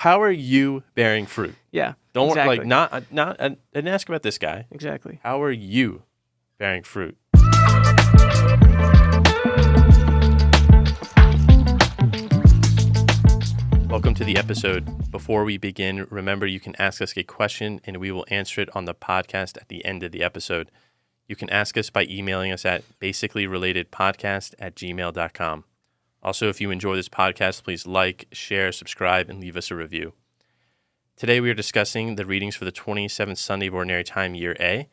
How are you bearing fruit? Yeah. Don't exactly. like not I didn't ask about this guy. Exactly. How are you bearing fruit? Welcome to the episode. Before we begin, remember you can ask us a question and we will answer it on the podcast at the end of the episode. You can ask us by emailing us at basicallyrelatedpodcast@gmail.com. Also, if you enjoy this podcast, please like, share, subscribe, and leave us a review. Today we are discussing the readings for the 27th Sunday of Ordinary Time, Year A.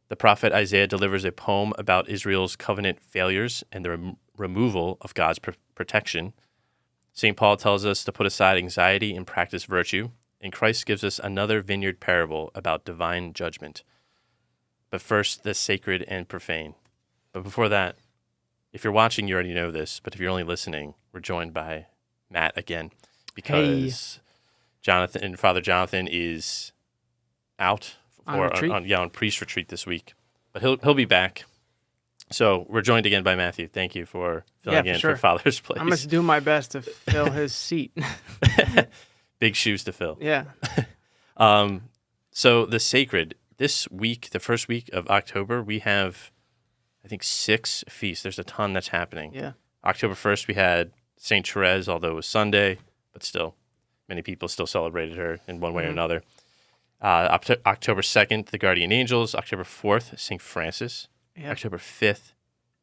The prophet Isaiah delivers a poem about Israel's covenant failures and the removal of God's protection. St. Paul tells us to put aside anxiety and practice virtue, and Christ gives us another vineyard parable about divine judgment. But first, the sacred and profane. But before that, if you're watching, you already know this, but if you're only listening, we're joined by Matt again because Father Jonathan is out on priest retreat this week, but he'll be back. So we're joined again by Matthew. Thank you for filling in for Father's place. I'm going to do my best to fill his seat. Big shoes to fill. Yeah. So the sacred, this week, the first week of October, we have, I think, 6 feasts. There's a ton that's happening. Yeah. October 1st, we had St. Therese, although it was Sunday, but still, many people still celebrated her in one way or another. October 2nd, the Guardian Angels. October 4th, St. Francis. Yep. October 5th,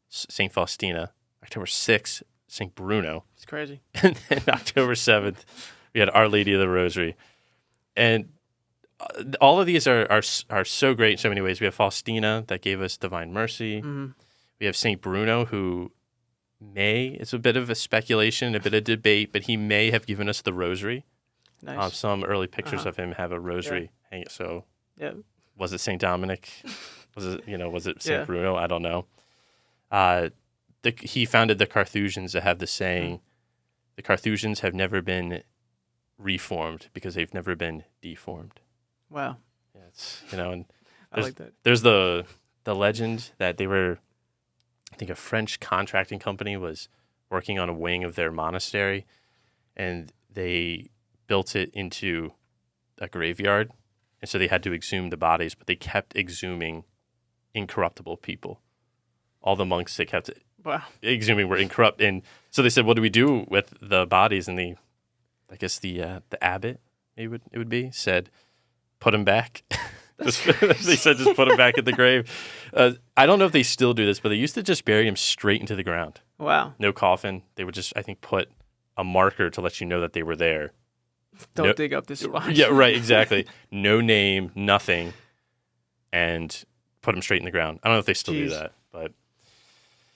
St. Faustina. October 6th, St. Bruno. It's crazy. And then October 7th, we had Our Lady of the Rosary. And all of these are so great in so many ways. We have Faustina that gave us divine mercy. Mm-hmm. We have St. Bruno, who it's a bit of a speculation, a bit of debate, but he may have given us the rosary. Nice. Some early pictures of him have a rosary hanging. So was it St. Dominic? Was it St. Bruno? I don't know. He founded the Carthusians that have the saying, the Carthusians have never been reformed because they've never been deformed. Wow. Yeah, and I like that. There's the legend that they were, I think a French contracting company was working on a wing of their monastery, and they built it into a graveyard, and so they had to exhume the bodies, but they kept exhuming incorruptible people. All the monks they kept exhuming were incorrupt, and so they said, "What do we do with the bodies?" And the abbot, it would be, said, "Put them back." They said, "Just put them back in the grave." I don't know if they still do this, but they used to just bury them straight into the ground. Wow. No coffin. They would just, I think, put a marker to let you know that they were there. Don't dig up this spot. Yeah, right, exactly. No name, nothing, and put them straight in the ground. I don't know if they still do that, but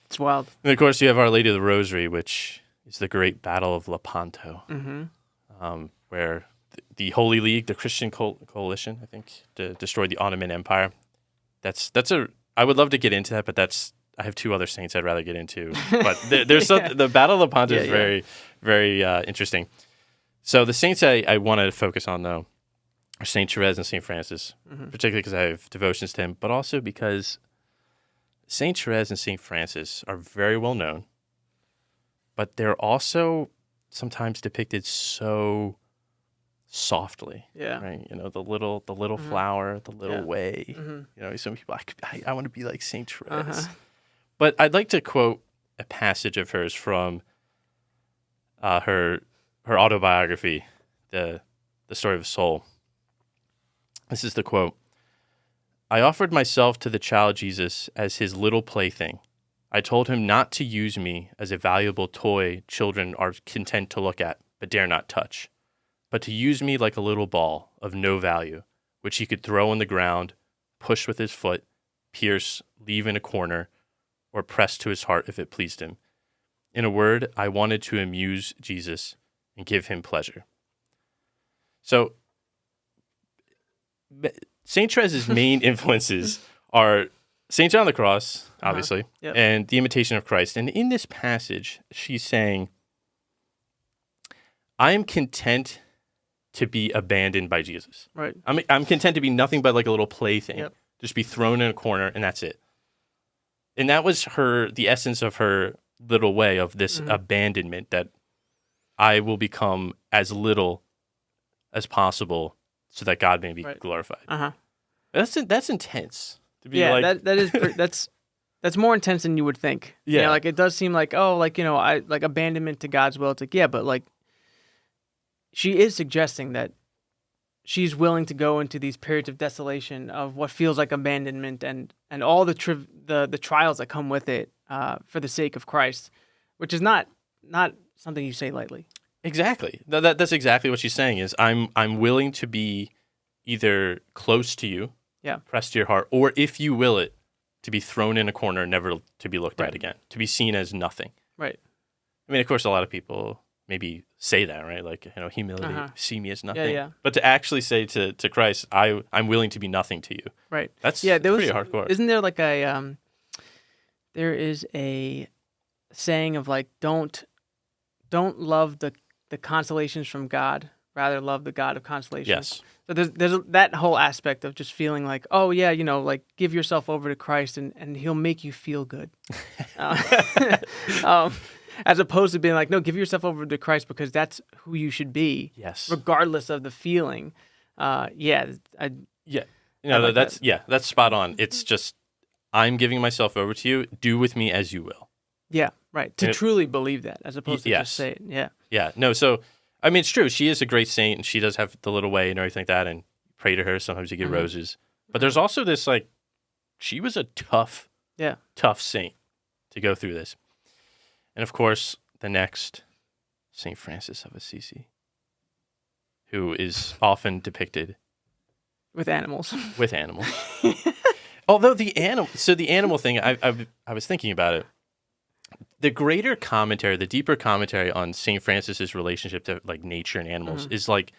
it's wild. And of course, you have Our Lady of the Rosary, which is the great Battle of Lepanto, where the Holy League, the Christian coalition, I think, destroyed the Ottoman Empire. I would love to get into that, but I have 2 other saints I'd rather get into. But there's the Battle of Lepanto is very, very interesting. So the saints I want to focus on, though, are St. Therese and St. Francis, particularly because I have devotions to him, but also because St. Therese and St. Francis are very well known, but they're also sometimes depicted so softly. Yeah. Right. The little flower, the little way. Mm-hmm. Some people, I want to be like St. Therese. But I'd like to quote a passage of hers from her autobiography, The Story of a Soul. This is the quote. "I offered myself to the child Jesus as his little plaything. I told him not to use me as a valuable toy children are content to look at, but dare not touch, but to use me like a little ball of no value, which he could throw on the ground, push with his foot, pierce, leave in a corner, or press to his heart if it pleased him. In a word, I wanted to amuse Jesus and give him pleasure." So St. Therese's main influences are St. John of the Cross, obviously, and the Imitation of Christ. And in this passage, she's saying, I am content to be abandoned by Jesus. Right. I'm content to be nothing but like a little plaything, just be thrown in a corner, and that's it. And that was the essence of her little way of this abandonment, that I will become as little as possible so that God may be Right. glorified. Uh-huh. That's intense. To be Yeah, like, that is that's more intense than you would think. Yeah. You know, like it does seem like, oh, like, you know, I like abandonment to God's will. It's like, yeah, but like she is suggesting that she's willing to go into these periods of desolation of what feels like abandonment and all the the trials that come with it for the sake of Christ, which is not something you say lightly. exactly. That's exactly what she's saying is I'm willing to be either close to you, Yeah. pressed to your heart, or if you will it, to be thrown in a corner, never to be looked Right. at again, to be seen as nothing. Right. I mean, of course, a lot of people maybe say that, right? Like, humility, see me as nothing. Yeah. But to actually say to Christ, I'm willing to be nothing to you. Right. That's Yeah, there was pretty hardcore. Isn't there like a there is a saying of like don't love the consolations from God, rather love the God of consolations. Yes. So there's that whole aspect of just feeling like, oh yeah, you know, like give yourself over to Christ and He'll make you feel good, as opposed to being like, no, give yourself over to Christ because that's who you should be, Yes. regardless of the feeling. Yeah. like That's spot on. It's just I'm giving myself over to you. Do with me as you will. yeah, right. To truly believe that, as opposed to yes. just say it. Yeah. Yeah. No. So I mean, it's true. She is a great saint, and she does have the little way and everything like that. And pray to her. Sometimes you get roses. But there's also this like, she was a tough saint to go through this. And of course, the next, Saint Francis of Assisi, who is often depicted With animals. with animals. Although the animal thing, I was thinking about it. The greater commentary, the deeper commentary on Saint Francis's relationship to like nature and animals is like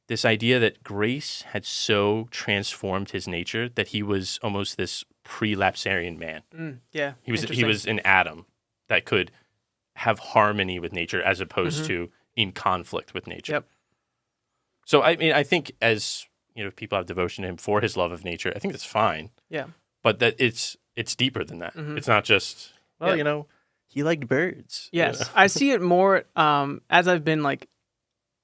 this idea that grace had so transformed his nature that he was almost this pre-lapsarian man. Yeah. He was an Adam that could have harmony with nature as opposed to in conflict with nature. Yep. So I mean, I think as people have devotion to him for his love of nature, I think that's fine. Yeah. But that it's deeper than that. It's not just he liked birds. Yes, I see it more as I've been like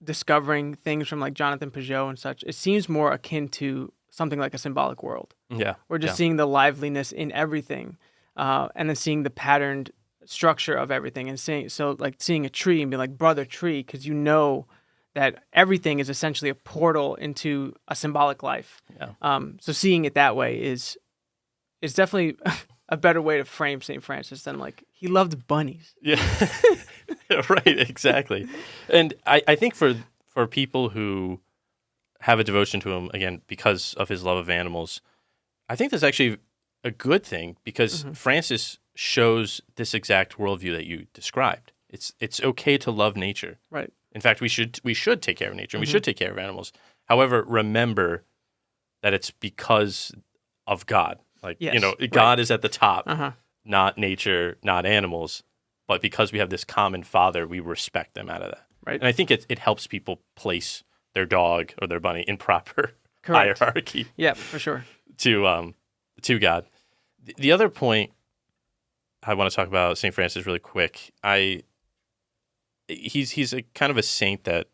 discovering things from like Jonathan Peugeot and such. It seems more akin to something like a symbolic world. Yeah, we're just seeing the liveliness in everything, and then seeing the patterned structure of everything, and seeing a tree and be like brother tree, because you know that everything is essentially a portal into a symbolic life. Yeah. So seeing it that way is definitely a better way to frame St. Francis than like he loved bunnies. Yeah, right, exactly. And I think for people who have a devotion to him, again, because of his love of animals, I think that's actually a good thing because Francis shows this exact worldview that you described. It's okay to love nature. Right. In fact, we should take care of nature and we should take care of animals. However, remember that it's because of God. Like, God is at the top, not nature, not animals. But because we have this common father, we respect them out of that. Right. And I think it helps people place their dog or their bunny in proper hierarchy. Yeah, for sure. To God. The other point I want to talk about St. Francis really quick. He's a kind of a saint that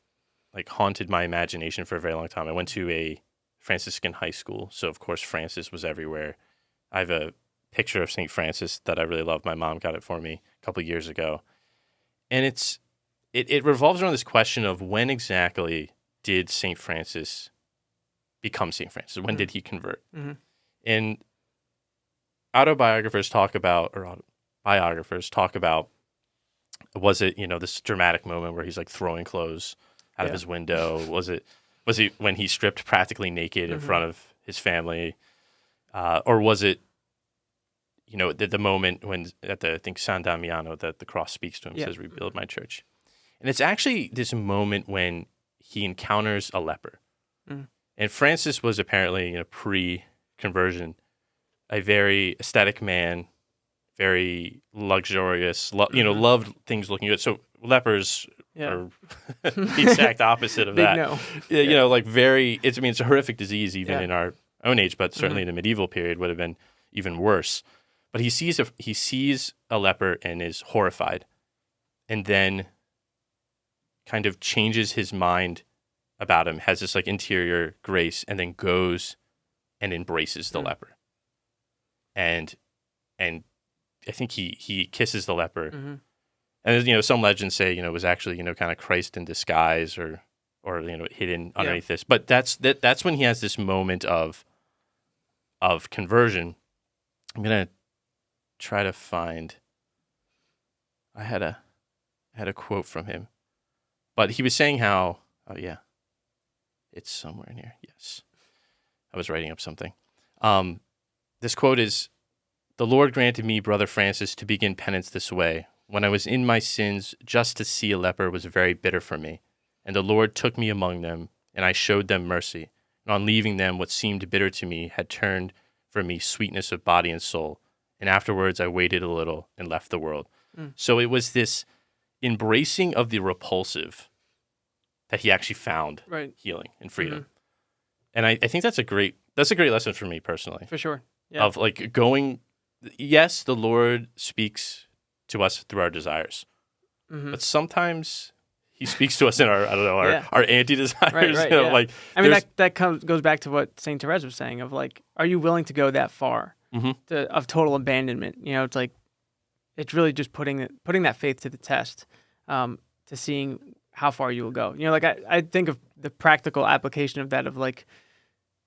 like haunted my imagination for a very long time. I went to a Franciscan high school, so of course Francis was everywhere. I have a picture of St. Francis that I really love. My mom got it for me a couple of years ago. And it revolves around this question of when exactly did St. Francis become St. Francis? When did he convert? And biographiers talk about, was it, this dramatic moment where he's like throwing clothes out of his window? Was it when he stripped practically naked in front of his family? Or was it, the moment when at the, I think, San Damiano, that the cross speaks to him, says, rebuild my church. And it's actually this moment when he encounters a leper. And Francis was apparently, pre-conversion, a very aesthetic man, very luxurious, loved things looking good. So lepers are the exact opposite of that. No. Like very, it's a horrific disease even in our own age, but certainly in the medieval period would have been even worse. But he sees a leper and is horrified, and then kind of changes his mind about him, has this like interior grace, and then goes and embraces the leper. And I think he kisses the leper. Mm-hmm. And some legends say it was actually kind of Christ in disguise or hidden underneath this. But that's when he has this moment of conversion. I'm gonna try to find. I had a quote from him, but he was saying how. Oh yeah, it's somewhere in here. Yes, I was writing up something. This quote is, "The Lord granted me, Brother Francis, to begin penance this way. When I was in my sins, just to see a leper was very bitter for me. And the Lord took me among them, and I showed them mercy. And on leaving them, what seemed bitter to me had turned for me sweetness of body and soul. And afterwards, I waited a little and left the world." So it was this embracing of the repulsive that he actually found healing and freedom. And I think that's a great lesson for me personally. For sure. Yeah. Of like going, yes, the Lord speaks to us through our desires, but sometimes he speaks to us in our our anti-desires. Right. Like I mean that goes back to what Saint Therese was saying of like, are you willing to go that far of total abandonment? It's like it's really just putting that faith to the test, to seeing how far you will go. Like I think of the practical application of that of like,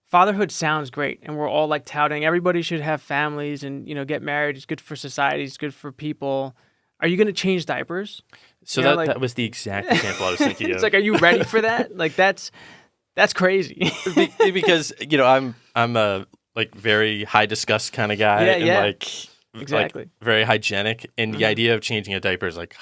fatherhood sounds great, and we're all like touting everybody should have families and get married. It's good for society. It's good for people. Are you going to change diapers? So that was the exact example I was thinking of. It's like, are you ready for that? Like that's crazy. Because I'm a like very high disgust kind of guy, and like exactly like, very hygienic, and the idea of changing a diaper is like.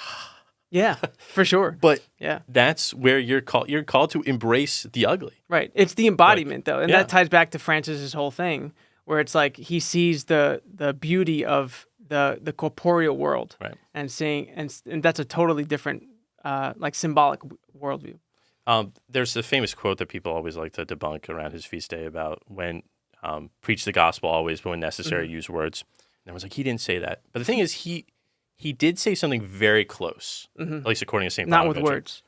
Yeah, for sure. But that's where you're called to embrace the ugly. Right. It's the embodiment, though. And that ties back to Francis's whole thing, where it's like he sees the beauty of the corporeal world. Right. And seeing, and that's a totally different, like symbolic worldview. There's the famous quote that people always like to debunk around his feast day about when preach the gospel always, but when necessary, use words. And I was like, he didn't say that. But the thing is, he did say something very close, at least according to St. Not with words.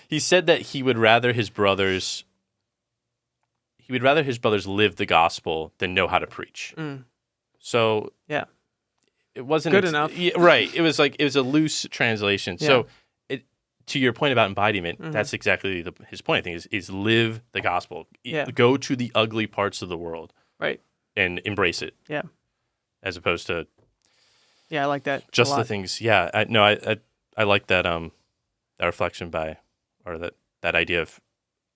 He said that he would rather his brothers live the gospel than know how to preach. So it wasn't good enough. Right. It was a loose translation. Yeah. So to your point about embodiment, that's exactly his point. I think is live the gospel. Go to the ugly parts of the world. Right. And embrace it. Yeah. As opposed to. Yeah, I like that. Just the things. Yeah. I like that that reflection or that idea of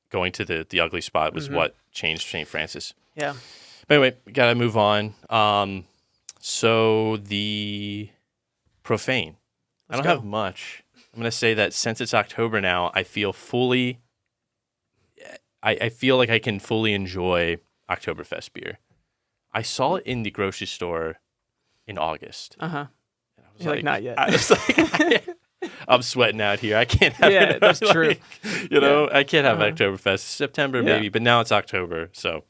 going to the ugly spot was what changed St. Francis. Yeah. But anyway, we gotta move on. So the Profane. I don't have much. I'm gonna say that since it's October now, I feel I feel like I can fully enjoy Oktoberfest beer. I saw it in the grocery store in August. You're like, not yet. I was like, I'm sweating out here. I can't have it. That's true. I can't have Oktoberfest. September maybe, but now it's October, so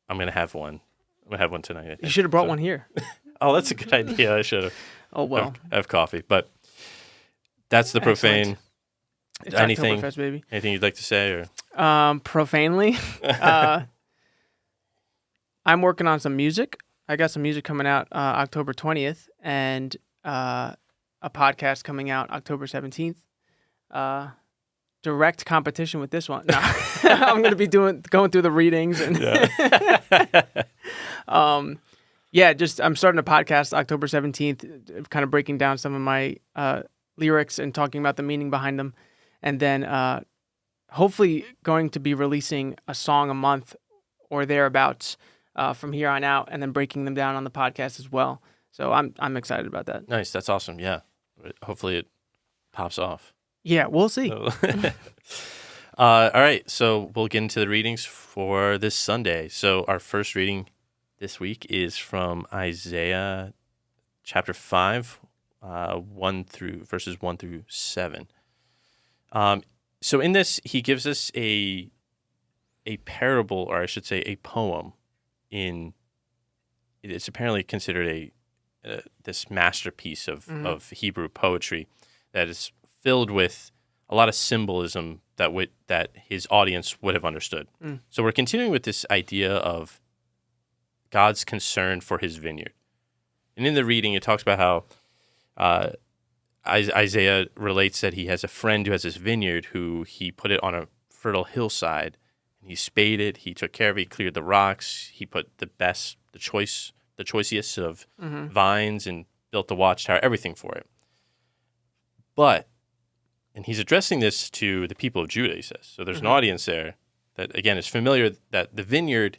I'm gonna have one. I'm gonna have one tonight. I think. You should have brought one here. Oh, that's a good idea. I should have. Oh well. Have coffee, but that's the Profane. It's Oktoberfest, baby. Anything you'd like to say, or profanely? I'm working on some music. I got some music coming out October 20th, and a podcast coming out October 17th. Direct competition with this one. No. I'm going to be going through the readings and I'm starting a podcast October 17th, kind of breaking down some of my lyrics and talking about the meaning behind them, and then hopefully going to be releasing a song a month or thereabouts from here on out, and then breaking them down on the podcast as well. So I'm excited about that. Nice, that's awesome. Yeah, hopefully it pops off. Yeah, we'll see. All right, so we'll get into the readings for this Sunday. So our first reading this week is from Isaiah chapter 5, verses 1 through 7. So in this, he gives us a parable, or I should say a poem. It's apparently considered this masterpiece of Hebrew poetry that is filled with a lot of symbolism that his audience would have understood. So we're continuing with this idea of God's concern for his vineyard. And in the reading, it talks about how Isaiah relates that he has a friend who has this vineyard who he put it on a fertile hillside, and he spaded it, he took care of it, he cleared the rocks, he put the choicest of vines and built the watchtower, everything for it. But, and he's addressing this to the people of Judah, he says. So there's an audience there that, again, is familiar that the vineyard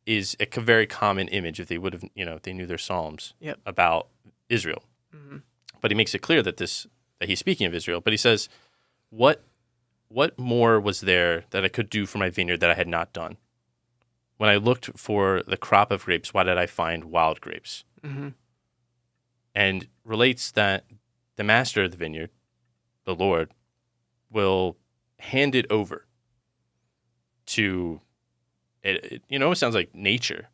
is a very common image if they would have, if they knew their Psalms about Israel. But he makes it clear that he's speaking of Israel. But he says, what more was there that I could do for my vineyard that I had not done? When I looked for the crop of grapes, why did I find wild grapes? And relates that the master of the vineyard, the Lord, will hand it over to, it sounds like nature.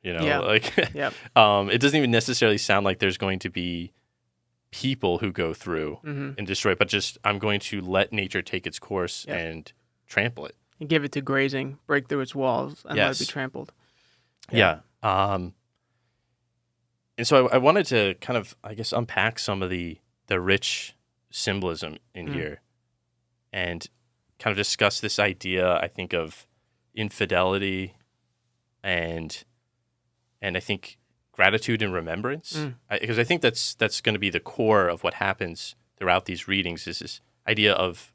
It doesn't even necessarily sound like there's going to be people who go through and destroy it, but just I'm going to let nature take its course and trample it. And give it to grazing, break through its walls, and let it be trampled. Yeah. And so I wanted to kind of, I guess, unpack some of the rich symbolism in here and kind of discuss this idea, I think, of infidelity and I think gratitude and remembrance. Because I think that's going to be the core of what happens throughout these readings is this idea of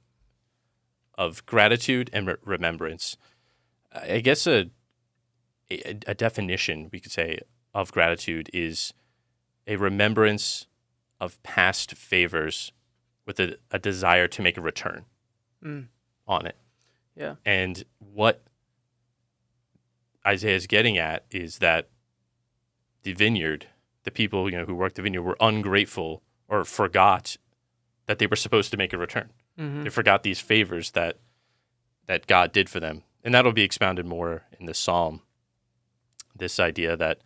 gratitude and remembrance. I guess a definition, we could say, of gratitude is a remembrance of past favors with a desire to make a return on it. Yeah. And what Isaiah is getting at is that the vineyard, the people who worked the vineyard, were ungrateful or forgot that they were supposed to make a return. They forgot these favors that God did for them. And that'll be expounded more in the psalm. This idea that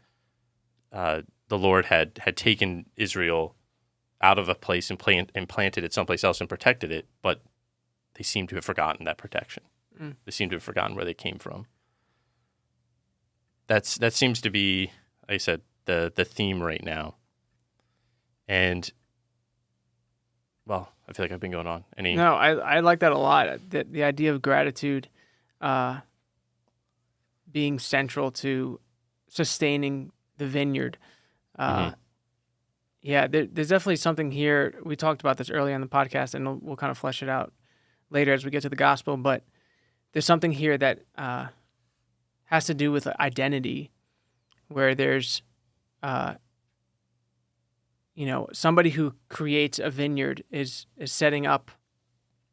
the Lord had taken Israel out of a place and planted it someplace else and protected it, but they seem to have forgotten that protection. They seem to have forgotten where they came from. That seems to be, like I said, the theme right now. And, well, I feel like I've been going on. No, I like that a lot. The idea of gratitude being central to sustaining the vineyard. Yeah, there's definitely something here. We talked about this earlier on the podcast, and we'll kind of flesh it out later as we get to the gospel. But there's something here that has to do with identity, where there's, somebody who creates a vineyard is setting up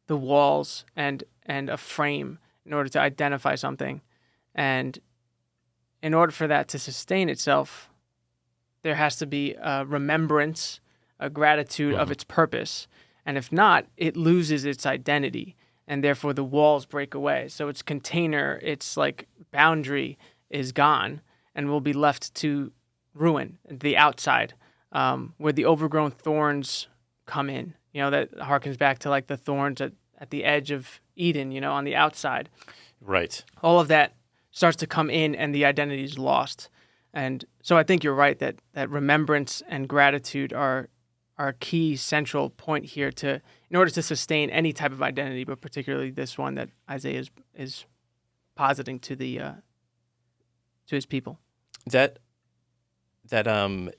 the walls and a frame in order to identify something, and in order for that to sustain itself, there has to be a remembrance, a gratitude of its purpose. And if not, it loses its identity, and therefore the walls break away. So its container, its boundary is gone and will be left to ruin, the outside, where the overgrown thorns come in. That harkens back to the thorns at the edge of Eden, on the outside. Right. All of that starts to come in and the identity is lost. And so I think you're right that remembrance and gratitude are a key central point here in order to sustain any type of identity, but particularly this one that Isaiah is positing to his people. That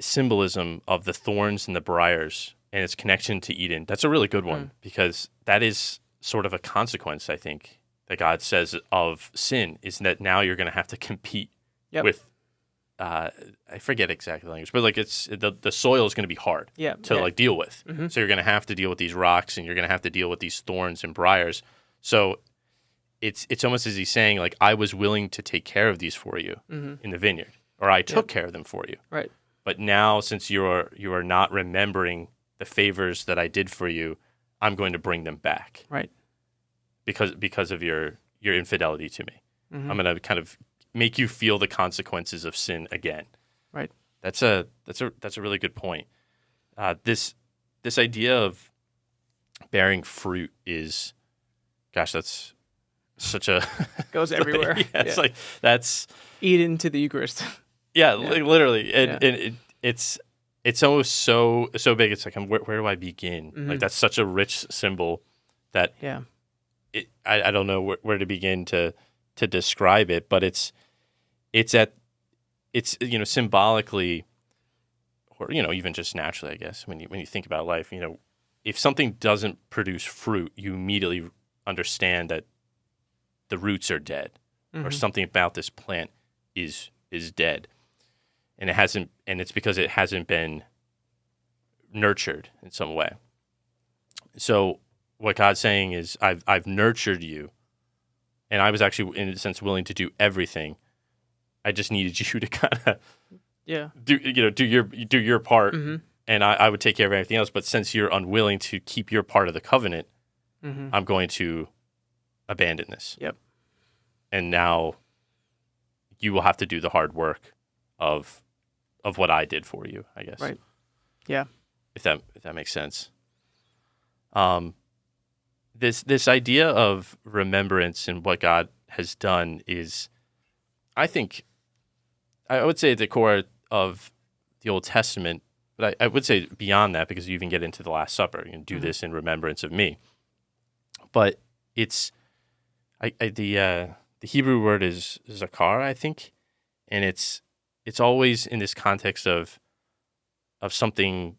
symbolism of the thorns and the briars and its connection to Eden, that's a really good one because that is sort of a consequence, I think, that God says of sin, is that now you're going to have to compete with I forget exactly the language, but it's the soil is going to be hard to deal with. So you're going to have to deal with these rocks, and you're going to have to deal with these thorns and briars. So it's almost as he's saying, I was willing to take care of these for you in the vineyard, or I took care of them for you. Right. But now, since you are not remembering the favors that I did for you, I'm going to bring them back. Right. Because of your infidelity to me. I'm going to kind of make you feel the consequences of sin again. Right. That's a really good point. This idea of bearing fruit is, gosh, that's such a Goes everywhere. it's like that's eat into the Eucharist. literally, and, Yeah. it's almost so big. It's like, where do I begin? Mm-hmm. Like, that's such a rich symbol that I don't know where to begin to describe it, but it's symbolically, or even just naturally, I guess, when you think about life, if something doesn't produce fruit, you immediately understand that the roots are dead, or something about this plant is dead, and it's because it hasn't been nurtured in some way. So what God's saying is, I've nurtured you, and I was actually, in a sense, willing to do everything. I just needed you to kind of do your part, and I would take care of everything else. But since you're unwilling to keep your part of the covenant, I'm going to abandon this. Yep. And now you will have to do the hard work of what I did for you, I guess. Right. Yeah. If that makes sense. This idea of remembrance and what God has done is, I think, I would say at the core of the Old Testament, but I would say beyond that, because you even get into the Last Supper, do this in remembrance of me. But it's the Hebrew word is zakar, I think, and it's always in this context of something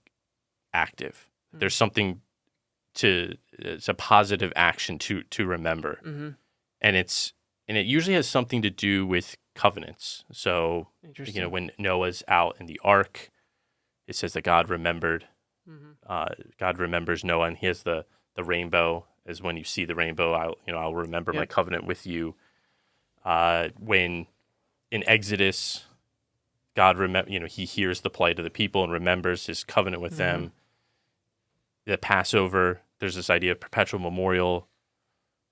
active. There's something it's a positive action to remember, and it usually has something to do with covenants. So when Noah's out in the ark, it says that God remembered. God remembers Noah, and he has the rainbow. As when you see the rainbow, I'll remember my covenant with you. When in Exodus, God he hears the plight of the people and remembers his covenant with them. The Passover, there's this idea of perpetual memorial,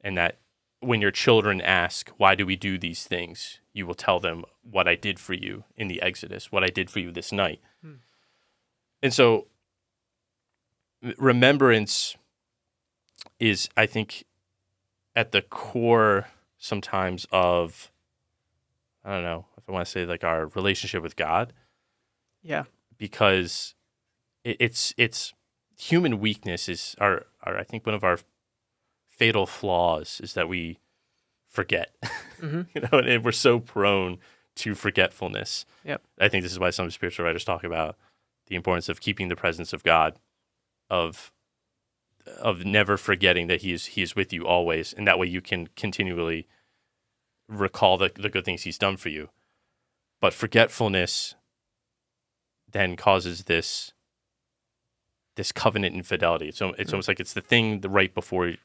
and that when your children ask, why do we do these things, you will tell them what I did for you in the Exodus, what I did for you this night. And so remembrance is, I think, at the core sometimes of, I don't know if I want to say, like, our relationship with God. Yeah. Because it's human weakness is our I think one of our fatal flaws is that we forget. And we're so prone to forgetfulness. Yep. I think this is why some spiritual writers talk about the importance of keeping the presence of God, of never forgetting that he is with you always, and that way you can continually recall the good things he's done for you. But forgetfulness then causes this covenant infidelity. So it's almost like it's the thing right before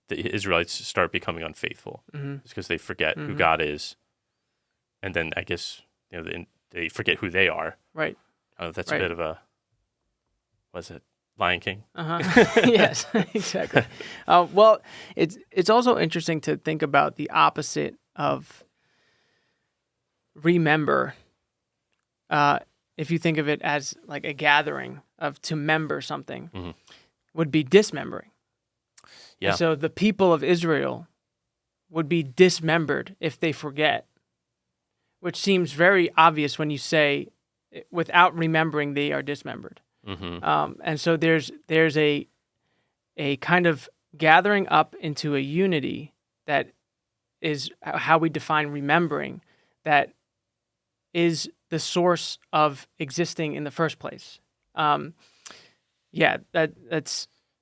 the Israelites start becoming unfaithful. It's because they forget who God is, and then I guess they forget who they are. Right. That's a bit of a, was it Lion King? Yes, exactly. Well, it's also interesting to think about the opposite of remember. If you think of it as like a gathering of to member something, would be dismembering. Yeah. And so the people of Israel would be dismembered if they forget, which seems very obvious when you say, without remembering, they are dismembered. And so there's a kind of gathering up into a unity that is how we define remembering, that is the source of existing in the first place. That's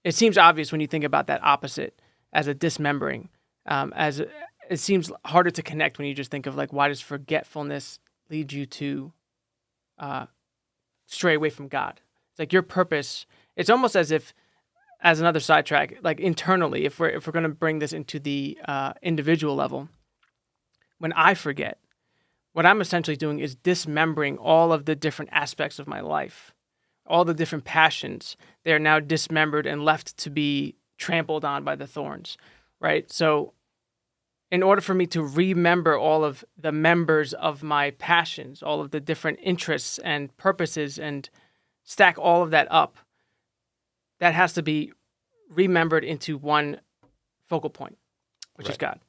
it seems obvious when you think about that opposite as a dismembering. It seems harder to connect when you just think of, like, why does forgetfulness lead you to stray away from God? It's like your purpose. It's almost as if, as another sidetrack, like internally, if we're going to bring this into the individual level, when I forget, what I'm essentially doing is dismembering all of the different aspects of my life, all the different passions. They're now dismembered and left to be trampled on by the thorns, right? So in order for me to remember all of the members of my passions, all of the different interests and purposes, and stack all of that up, that has to be remembered into one focal point, which is God.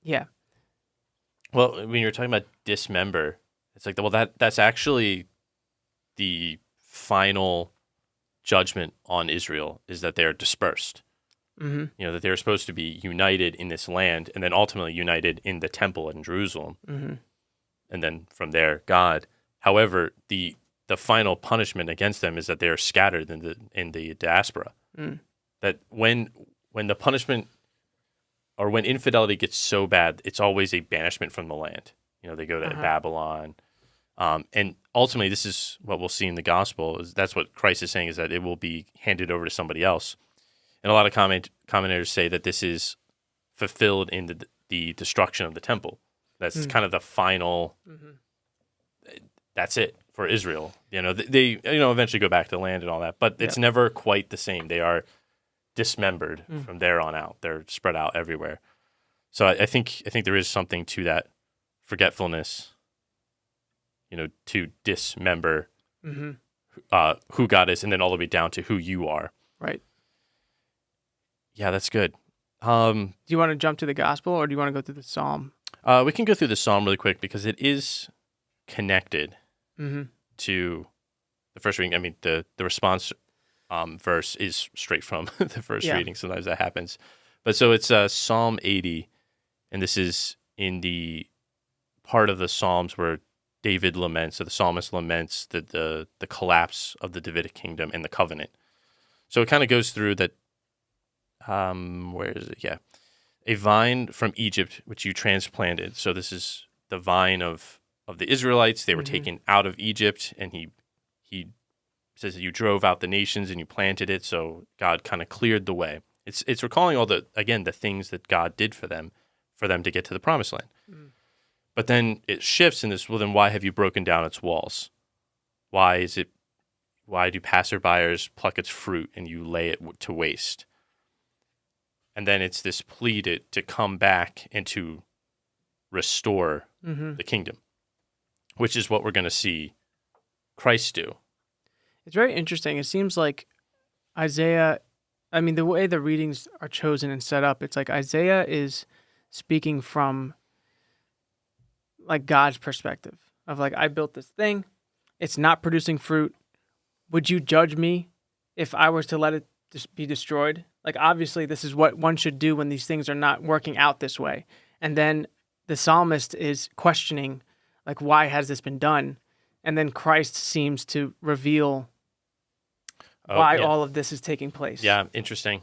Yeah. Well, when you're talking about dismember, it's like, well, that's actually the final judgment on Israel, is that they're dispersed. Mm-hmm. You know, that they're supposed to be united in this land and then ultimately united in the temple in Jerusalem. Mm-hmm. And then from there, God. However, the final punishment against them is that they are scattered in the diaspora. Mm. That when the punishment or when infidelity gets so bad, it's always a banishment from the land. You know, they go to Babylon. And ultimately, this is what we'll see in the gospel. Is that's what Christ is saying, is that it will be handed over to somebody else. And a lot of commentators say that this is fulfilled in the destruction of the temple. That's kind of the final. That's it for Israel. You know, they eventually go back to the land and all that, but it's never quite the same. They are dismembered from there on out. They're spread out everywhere. So I think there is something to that forgetfulness. You know, to dismember who God is, and then all the way down to who you are. Right. Yeah, that's good. Do you want to jump to the gospel, or do you want to go through the psalm? We can go through the psalm really quick because it is connected to the first reading. I mean, the response verse is straight from the first reading. Sometimes that happens. But so it's Psalm 80, and this is in the part of the Psalms where David laments, so the psalmist laments the collapse of the Davidic kingdom and the covenant. So it kind of goes through that. Where is it? Yeah. A vine from Egypt, which you transplanted. So this is the vine of the Israelites. They were taken out of Egypt, and he says that you drove out the nations and you planted it. So God kind of cleared the way. It's recalling all the things that God did for them to get to the promised land. But then it shifts in this, well, then why have you broken down its walls? Why do passerbyers pluck its fruit and you lay it to waste? And then it's this plea to come back and to restore the kingdom, which is what we're going to see Christ do. It's very interesting. It seems like Isaiah, I mean, the way the readings are chosen and set up, it's like Isaiah is speaking from like God's perspective of like, I built this thing, it's not producing fruit. Would you judge me if I was to let it just be destroyed? Like, obviously, this is what one should do when these things are not working out this way. And then the psalmist is questioning, like, why has this been done? And then Christ seems to reveal why all of this is taking place. Yeah, interesting.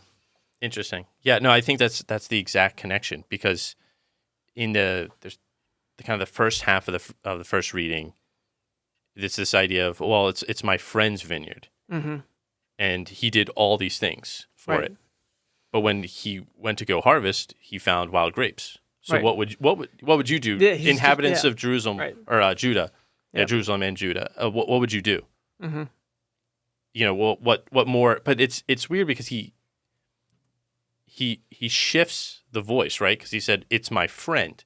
Yeah, no, I think that's the exact connection, because there's the kind of the first half of the first reading, it's this idea of, well, it's my friend's vineyard, and he did all these things for it. But when he went to go harvest, he found wild grapes. So what would you do, inhabitants of Jerusalem or Judah? Yeah, Jerusalem and Judah. What would you do? You know, what more? But it's weird because he shifts the voice, right? Because he said, "It's my friend,"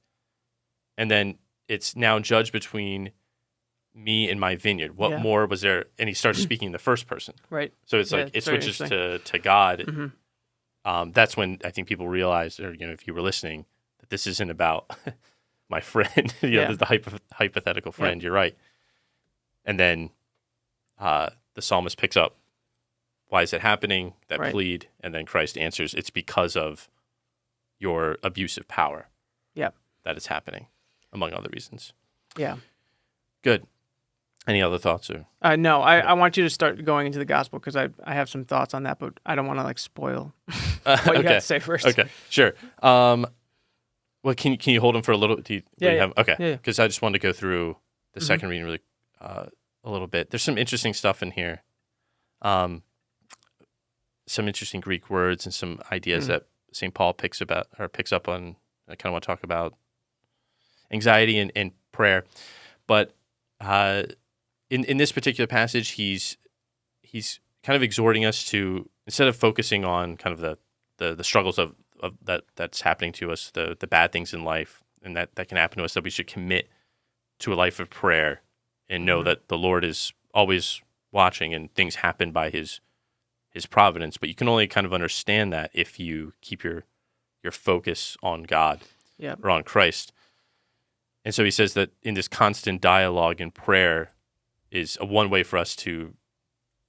and then it's now judged between me and my vineyard. What more was there? And he starts speaking in the first person. Right. So it's like it switches to God. That's when I think people realize, or if you were listening, that this isn't about my friend. The hypothetical friend. You're right. And then the psalmist picks up, why is it happening? That plead, and then Christ answers, it's because of your abusive power. That it's happening, among other reasons. Yeah. Good. Any other thoughts? Or no, I want you to start going into the gospel, because I have some thoughts on that, but I don't want to spoil what you have to say first. Okay, sure. Well, can you hold them for a little? Okay. Because I just wanted to go through the second reading really a little bit. There's some interesting stuff in here. Some interesting Greek words and some ideas that St. Paul picks up on. I kind of want to talk about anxiety and prayer, but in this particular passage, he's kind of exhorting us to, instead of focusing on kind of the struggles of that's happening to us, the bad things in life, and that can happen to us, that we should commit to a life of prayer and know that the Lord is always watching, and things happen by his his providence, but you can only kind of understand that if you keep your focus on God or on Christ. And so he says that in this constant dialogue and prayer is one way for us to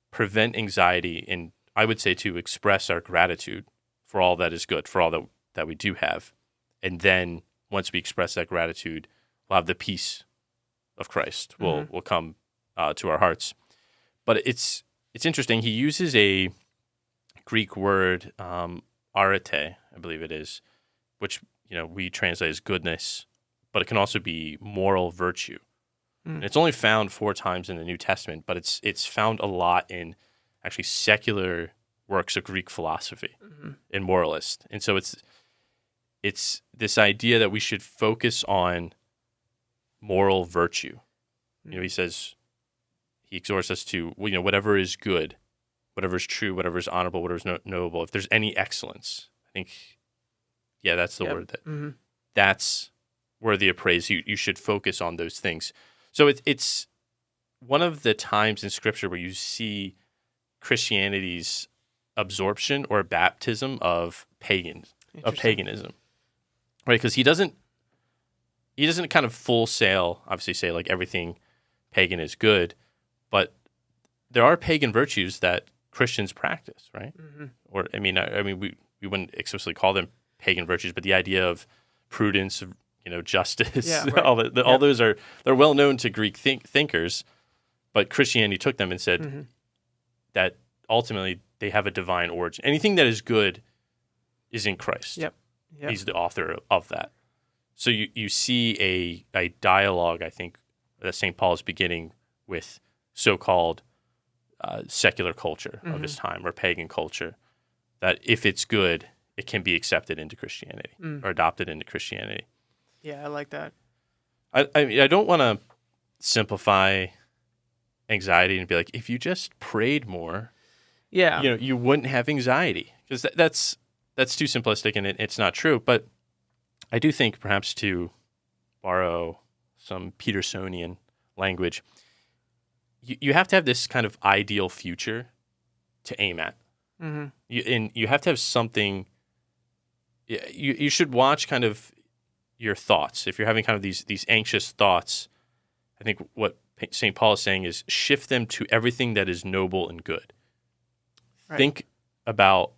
prevent anxiety, and I would say to express our gratitude for all that is good, for all that we do have. And then once we express that gratitude, we'll have the peace of Christ will come to our hearts. But it's interesting. He uses a Greek word, arete, I believe it is, which we translate as goodness, but it can also be moral virtue. And it's only found 4 times in the New Testament, but it's found a lot in actually secular works of Greek philosophy and moralist. And so it's this idea that we should focus on moral virtue. He says, he exhorts us to, whatever is good, whatever is true, whatever is honorable, whatever is noble, if there's any excellence, I think, that's the word that's worthy of praise. You should focus on those things. So it's one of the times in Scripture where you see Christianity's absorption or baptism of paganism, right? Because he doesn't kind of full sail, obviously, say like everything pagan is good, but there are pagan virtues that Christians practice, right? Or I mean, we wouldn't explicitly call them pagan virtues, but the idea of prudence, justice, all those they're well known to Greek thinkers, but Christianity took them and said that ultimately they have a divine origin. Anything that is good is in Christ. Yep. He's the author of that. So you see a dialogue, I think, that St. Paul is beginning with so-called secular culture of his time, or pagan culture, that if it's good, it can be accepted into Christianity or adopted into Christianity. Yeah, I like that. I don't want to simplify anxiety and be like, if you just prayed more, you wouldn't have anxiety, because that's too simplistic and it's not true. But I do think, perhaps to borrow some Petersonian language, you have to have this kind of ideal future to aim at. And you have to have something. You should watch kind of your thoughts. If you're having kind of these anxious thoughts, I think what St. Paul is saying is shift them to everything that is noble and good. Right. Think about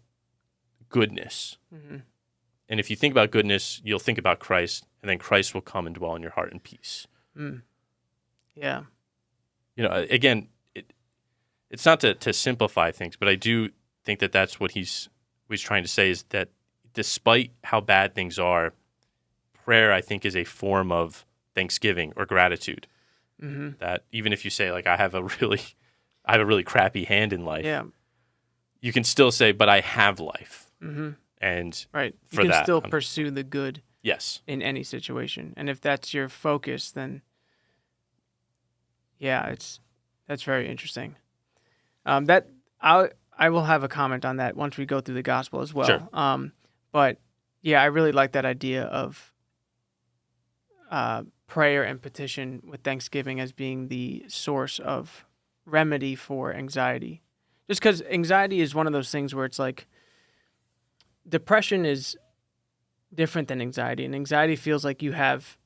goodness. And if you think about goodness, you'll think about Christ, and then Christ will come and dwell in your heart in peace. Yeah. Again, it's not to simplify things, but I do think that that's what he's trying to say, is that despite how bad things are, prayer, I think, is a form of thanksgiving or gratitude. That even if you say, like, I have a really crappy hand in life, you can still say, but I have life. And right, you for can that, still pursue the good. Yes. In any situation, and if that's your focus, then that's very interesting. That I will have a comment on that once we go through the gospel as well. Sure. But I really like that idea of prayer and petition with thanksgiving as being the source of remedy for anxiety. Just because anxiety is one of those things where it's like, depression is different than anxiety, and anxiety feels like you have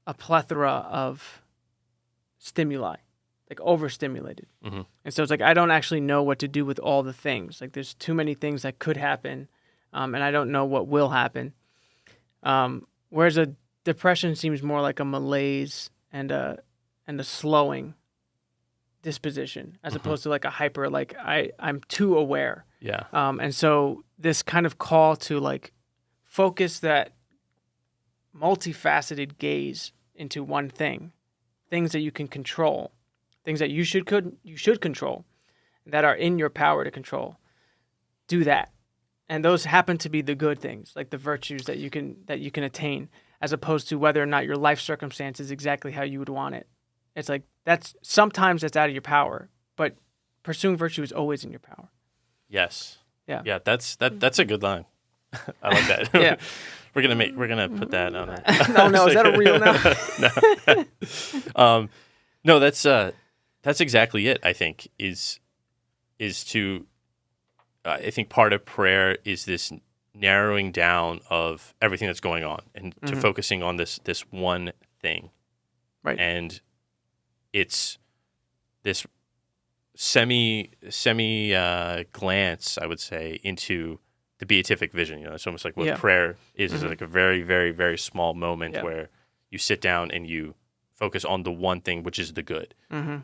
a plethora of stimuli, like overstimulated. And so it's like, I don't actually know what to do with all the things. Like, there's too many things that could happen, and I don't know what will happen. Whereas a depression seems more like a malaise and a slowing disposition, as opposed to like a hyper, like I'm too aware. Yeah. And so this kind of call to like focus that multifaceted gaze into one thing, things that you can control, things that you should control, that are in your power to control. Do that. And those happen to be the good things, like the virtues that you can attain, as opposed to whether or not your life circumstance is exactly how you would want it. It's like sometimes that's out of your power, but pursuing virtue is always in your power. Yes. Yeah. Yeah, that's a good line. I like that. Yeah. We're gonna put that on a Oh no, is that a reel now? No, that's exactly it, I think, is to I think part of prayer is this narrowing down of everything that's going on and to focusing on this one thing. Right. And it's this semi glance, I would say, into the beatific vision. You know, it's almost like what prayer is like a very, very, very small moment where you sit down and you focus on the one thing, which is the good. And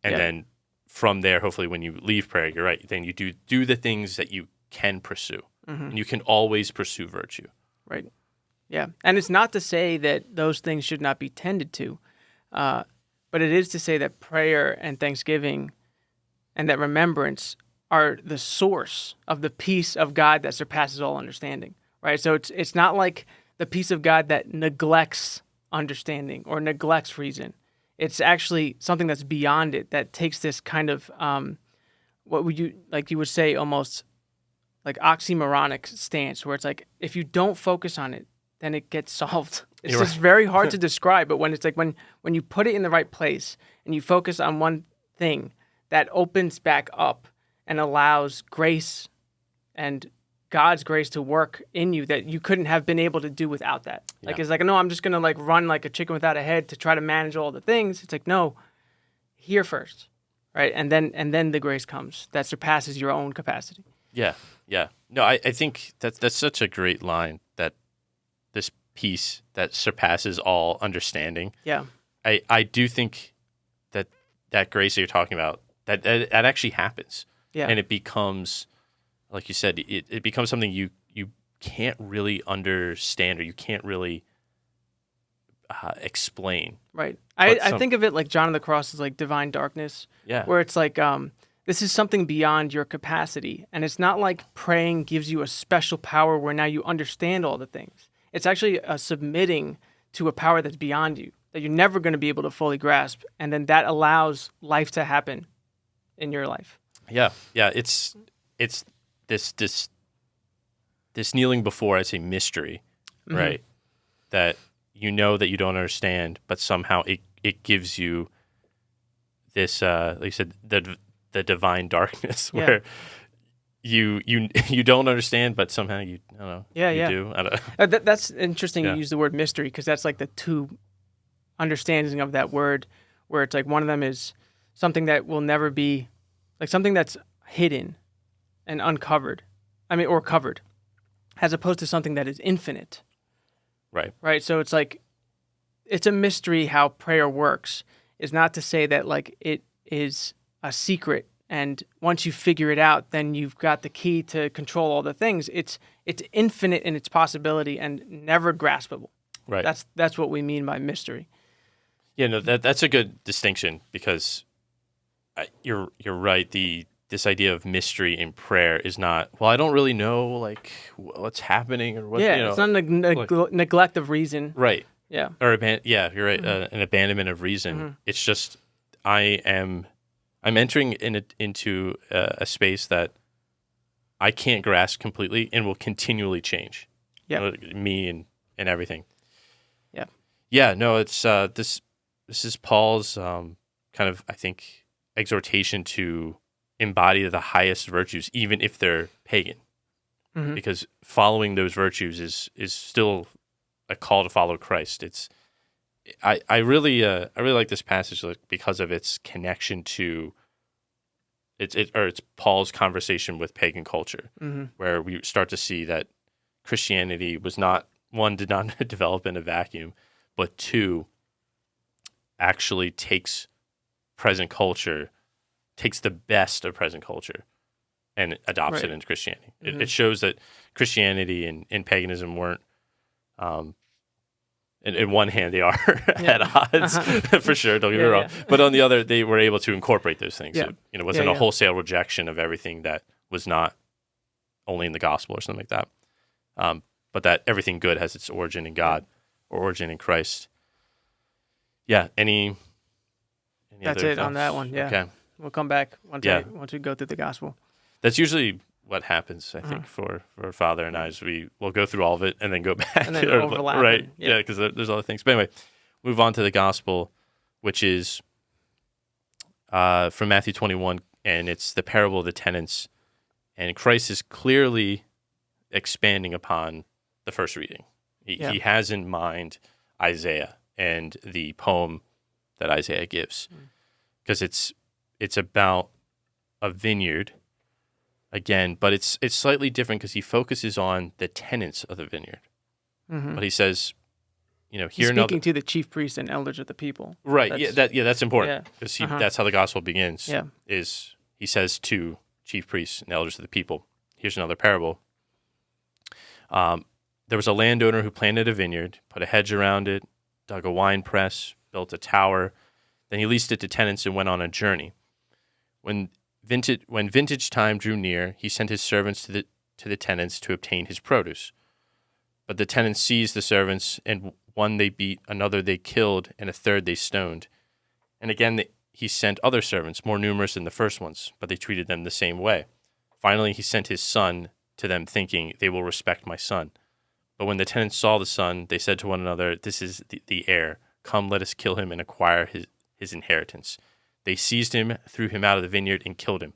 then from there, hopefully when you leave prayer, you're right, then you do the things that you can pursue. And you can always pursue virtue. Right. Yeah. And it's not to say that those things should not be tended to, but it is to say that prayer and thanksgiving and that remembrance are the source of the peace of God that surpasses all understanding. Right. So it's not like the peace of God that neglects understanding or neglects reason. It's actually something that's beyond it, that takes this kind of what would you would say almost like oxymoronic stance, where it's like if you don't focus on it, then it gets solved. It's You're just very hard to describe, but when it's like when you put it in the right place and you focus on one thing, that opens back up and allows grace and God's grace to work in you that you couldn't have been able to do without that. Like, it's like, no, I'm just going to like run like a chicken without a head to try to manage all the things. It's like, no, here first, right? And then the grace comes that surpasses your own capacity. Yeah. No, I think that's such a great line, that this peace that surpasses all understanding. Yeah. I do think that grace that you're talking about, that actually happens. Yeah. And it becomes, like you said, it becomes something you can't really understand or you can't really explain. Right. I think of it like John of the Cross is like divine darkness. Yeah. Where it's like, this is something beyond your capacity. And it's not like praying gives you a special power where now you understand all the things. It's actually submitting to a power that's beyond you, that you're never going to be able to fully grasp. And then that allows life to happen in your life. Yeah. It's this kneeling before as a mystery, right? That you know that you don't understand, but somehow it gives you this, like you said, the divine darkness where you don't understand, but somehow you do. I don't know. That's interesting. You use the word mystery because that's like the two understandings of that word, where it's like one of them is something that will never be, like something that's hidden and uncovered, or covered, as opposed to something that is infinite. Right. So it's like, it's a mystery how prayer works. Is not to say that like it is a secret, and once you figure it out, then you've got the key to control all the things. It's infinite in its possibility and never graspable. Right. That's what we mean by mystery. Yeah, no, that's a good distinction, because you're right. This idea of mystery in prayer is not, well, I don't really know like what's happening or what. Yeah, it's not neglect of reason. Right. Yeah. Or you're right. An abandonment of reason. It's just I'm entering into a space that I can't grasp completely and will continually change. Yeah. Me and everything. Yeah. Yeah. No, it's this is Paul's kind of, I think, exhortation to embody the highest virtues, even if they're pagan, because following those virtues is still a call to follow Christ. I really like this passage because of its connection to it's Paul's conversation with pagan culture, where we start to see that Christianity was not, one, did not develop in a vacuum, but two, actually takes the best of present culture and adopts it into Christianity. It shows that Christianity and paganism weren't, in one hand they are at odds, for sure, don't get me wrong. But on the other, they were able to incorporate those things. Yeah. It wasn't a wholesale rejection of everything that was not only in the gospel or something like that. But that everything good has its origin in God or origin in Christ. Yeah. That's it on that one. Yeah. Okay. We'll come back once we go through the gospel. That's usually what happens, I think, for Father and I, is we'll go through all of it and then go back. And then overlap. Right. Yeah, because there's other things. But anyway, move on to the gospel, which is from Matthew 21, and it's the parable of the tenants. And Christ is clearly expanding upon the first reading. He has in mind Isaiah and the poem that Isaiah gives, because it's about a vineyard again, but it's slightly different because he focuses on the tenants of the vineyard. Mm-hmm. But he says, he's speaking to the chief priests and elders of the people. Right. That's important because that's how the gospel begins. Yeah. Is he says to chief priests and elders of the people. Here's another parable. There was a landowner who planted a vineyard, put a hedge around it, dug a wine press, built a tower. Then he leased it to tenants and went on a journey. When vintage time drew near, he sent his servants to the tenants to obtain his produce. But the tenants seized the servants, and one they beat, another they killed, and a third they stoned. And again he sent other servants, more numerous than the first ones, but they treated them the same way. Finally he sent his son to them, thinking, they will respect my son. But when the tenants saw the son, they said to one another, this is the heir. Come, let us kill him and acquire his inheritance. They seized him, threw him out of the vineyard, and killed him.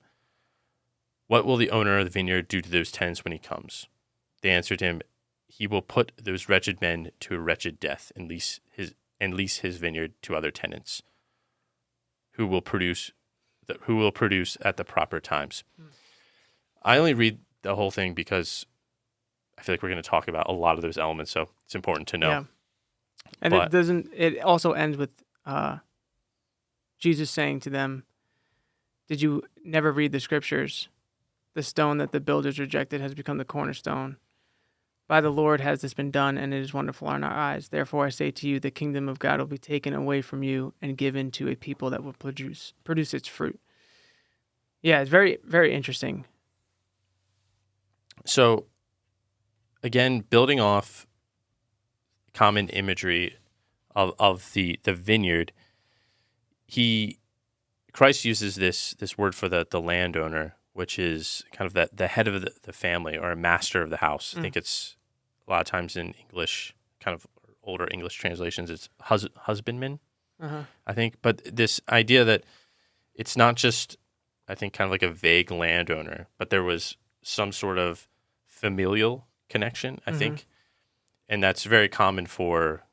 What will the owner of the vineyard do to those tenants when he comes? They answered him, he will put those wretched men to a wretched death and lease his vineyard to other tenants, who will produce at the proper times. I only read the whole thing because I feel like we're going to talk about a lot of those elements, so it's important to know. Yeah. And it also ends with Jesus saying to them, did you never read the scriptures? The stone that the builders rejected has become the cornerstone. By the Lord has this been done, and it is wonderful in our eyes. Therefore I say to you, the kingdom of God will be taken away from you and given to a people that will produce its fruit. Yeah, it's very, very interesting. So, again, building off common imagery of the vineyard, Christ uses this word for the landowner, which is kind of the head of the family or a master of the house. I think it's a lot of times in English, kind of older English translations, it's husbandman, I think. But this idea that it's not just, I think, kind of like a vague landowner, but there was some sort of familial connection, I think. And that's very common for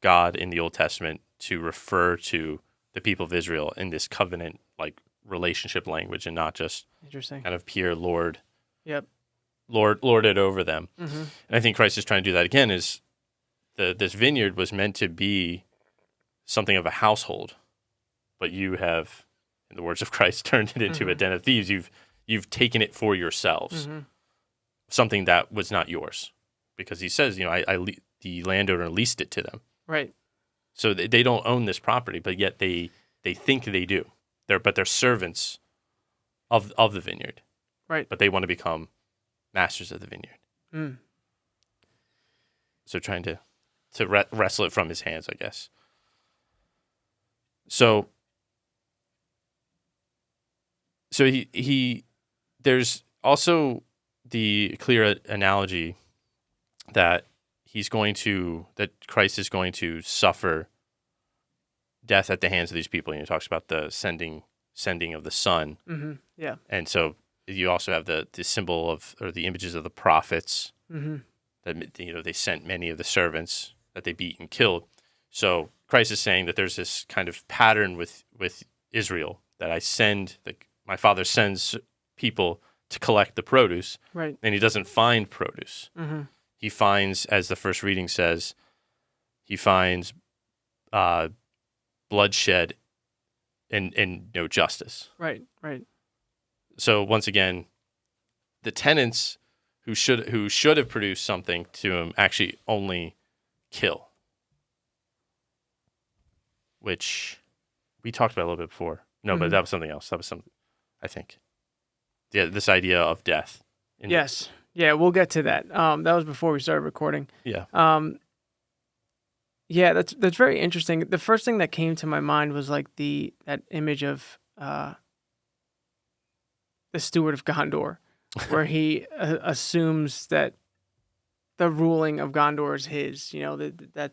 God in the Old Testament to refer to the people of Israel in this covenant, like relationship language, and not just kind of pure Lord it over them. And I think Christ is trying to do that again. Is this vineyard was meant to be something of a household, but you have, in the words of Christ, turned it into a den of thieves. You've taken it for yourselves, something that was not yours, because he says, the landowner leased it to them. Right. So they don't own this property, but yet they think they do. They're servants of the vineyard. Right. But they want to become masters of the vineyard. So trying to wrestle it from his hands, I guess. So he there's also the clear analogy that Christ is going to suffer death at the hands of these people. He talks about the sending of the Son. Yeah. And so you also have the symbol of, or the images of the prophets that they sent many of the servants that they beat and killed. So Christ is saying that there's this kind of pattern with Israel that my Father sends people to collect the produce, right? And he doesn't find produce. He finds, as the first reading says, he finds bloodshed and no justice. Right. So once again, the tenants who should have produced something to him actually only kill, which we talked about a little bit before. No, but that was something else. That was something, I think. Yeah, this idea of death. Yes. Yeah, we'll get to that. That was before we started recording. Yeah. Yeah, that's very interesting. The first thing that came to my mind was like that image of the steward of Gondor, where he assumes that the ruling of Gondor is his. That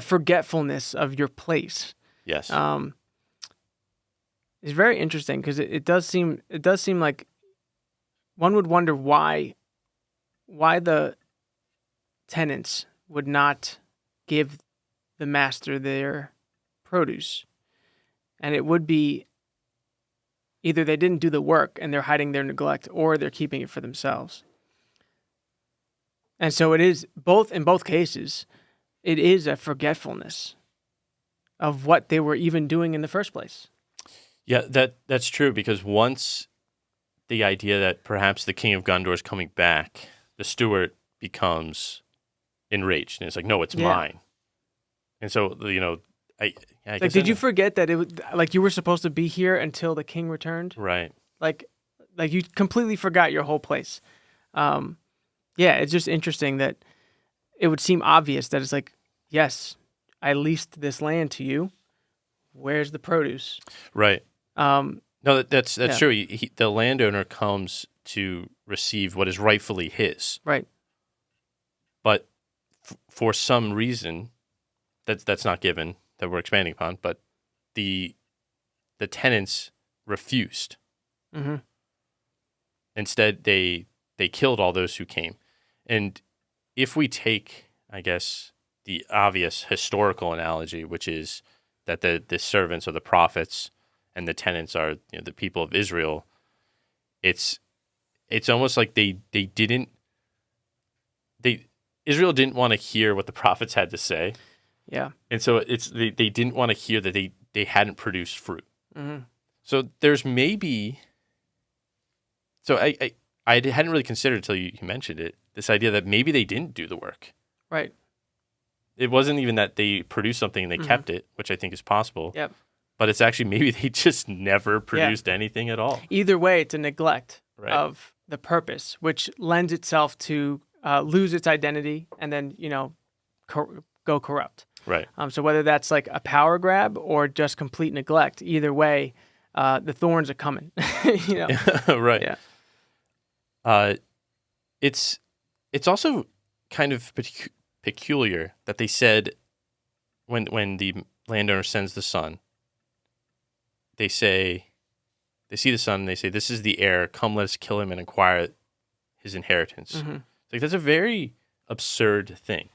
forgetfulness of your place. Yes. Is very interesting because it does seem like one would wonder why the tenants would not give the master their produce. And it would be either they didn't do the work and they're hiding their neglect, or they're keeping it for themselves. And so it is in both cases, it is a forgetfulness of what they were even doing in the first place. Yeah, that's true, because once the idea that perhaps the king of Gondor is coming back, the steward becomes enraged, and it's like, no, it's mine. And so, I guess did you forget that it was like you were supposed to be here until the king returned? Right. Like you completely forgot your whole place. It's just interesting that it would seem obvious that it's like, yes, I leased this land to you. Where's the produce? Right. No, that's true. The landowner comes to receive what is rightfully his. Right. But for some reason, that's not given, that we're expanding upon, but the tenants refused. Mm-hmm. Instead, they killed all those who came. And if we take, I guess, the obvious historical analogy, which is that the servants or the prophets and the tenants are the people of Israel, it's almost like Israel didn't want to hear what the prophets had to say. Yeah. And so they didn't want to hear that they hadn't produced fruit. Mm-hmm. So there's maybe, so I hadn't really considered until you mentioned it, this idea that maybe they didn't do the work. Right. It wasn't even that they produced something and they kept it, which I think is possible. Yep. But it's actually maybe they just never produced anything at all. Either way, it's a neglect of the purpose, which lends itself to lose its identity and then, go corrupt. Right. So whether that's like a power grab or just complete neglect, either way, the thorns are coming. Right. Yeah. It's also kind of peculiar that they said when the landowner sends the son, they see the son and they say, "This is the heir. Come, let us kill him and acquire his inheritance." Mm-hmm. It's like, that's a very absurd thing.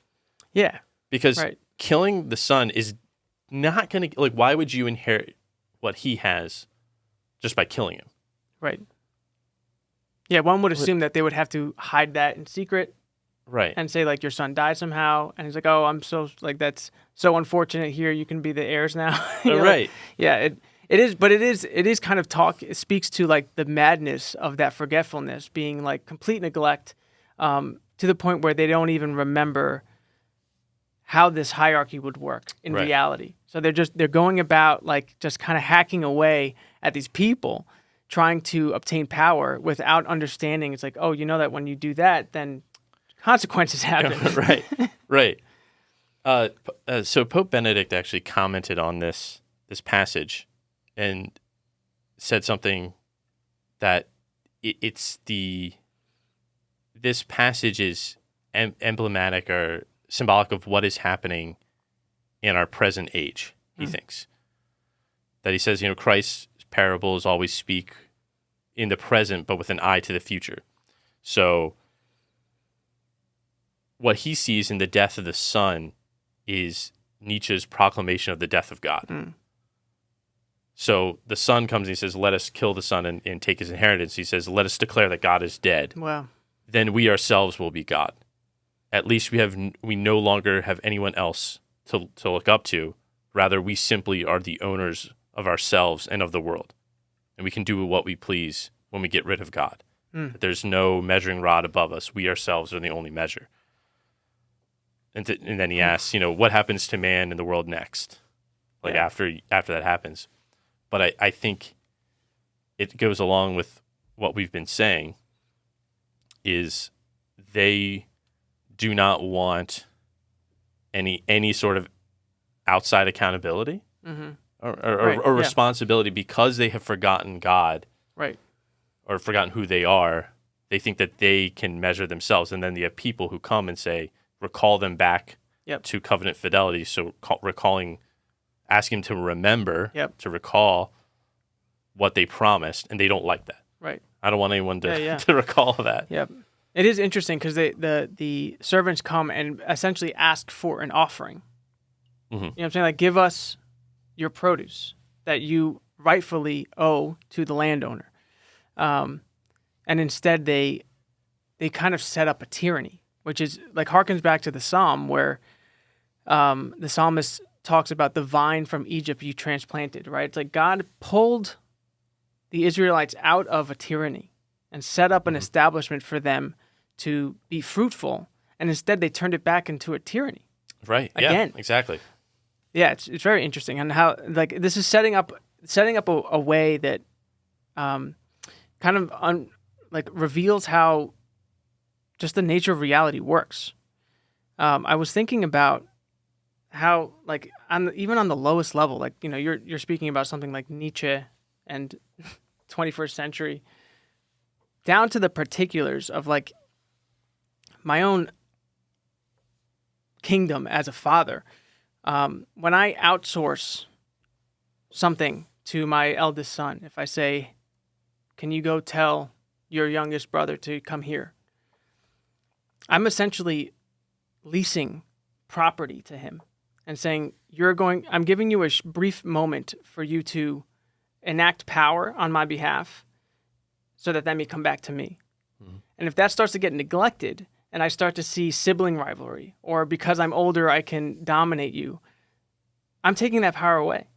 Yeah. Because killing the son is not going to, why would you inherit what he has just by killing him? Right. Yeah, one would assume that they would have to hide that in secret. Right. And say, your son died somehow. And he's like, oh, I'm so, that's so unfortunate here. You can be the heirs now. Right. It is, but it is kind of it speaks to, the madness of that forgetfulness being, complete neglect to the point where they don't even remember how this hierarchy would work in reality. So they're going about, just kind of hacking away at these people, trying to obtain power without understanding. It's like, oh, that when you do that, then consequences happen. Right. So Pope Benedict actually commented on this passage and said something that this passage is emblematic or symbolic of what is happening in our present age, he thinks. That he says, Christ's parables always speak in the present, but with an eye to the future. So what he sees in the death of the son is Nietzsche's proclamation of the death of God. Mm. So the son comes and he says, let us kill the son and take his inheritance. He says, let us declare that God is dead. Wow. Then we ourselves will be God. At least we no longer have anyone else to look up to. Rather, we simply are the owners of ourselves and of the world. And we can do what we please when we get rid of God. Mm. There's no measuring rod above us. We ourselves are the only measure. And then he asks, what happens to man in the world next? After that happens. But I think it goes along with what we've been saying, is they do not want any sort of outside accountability or responsibility because they have forgotten God, right, or forgotten who they are. They think that they can measure themselves, and then you have people who come and say, recall them back to covenant fidelity. So asking them to remember, to recall what they promised, and they don't like that. Right. I don't want anyone to, Yeah. to recall that. Yep. It is interesting because the servants come and essentially ask for an offering. Mm-hmm. You know what I'm saying? Like, give us your produce that you rightfully owe to the landowner. And instead they kind of set up a tyranny, which is like harkens back to the Psalm where the psalmist talks about the vine from Egypt you transplanted, right? It's like God pulled the Israelites out of a tyranny and set up an establishment for them to be fruitful, and instead they turned it back into a tyranny. Right. Again. Yeah, exactly. Yeah, it's very interesting, and how like this is setting up a way that kind of reveals how just the nature of reality works. I was thinking about how like even on the lowest level, like you're speaking about something like Nietzsche and 21st century, down to the particulars of like my own kingdom as a father. When I outsource something to my eldest son, if I say, can you go tell your youngest brother to come here? I'm essentially leasing property to him and saying, I'm giving you a brief moment for you to enact power on my behalf so that may come back to me. Mm-hmm. And if that starts to get neglected and I start to see sibling rivalry, or because I'm older, I can dominate you, I'm taking that power away.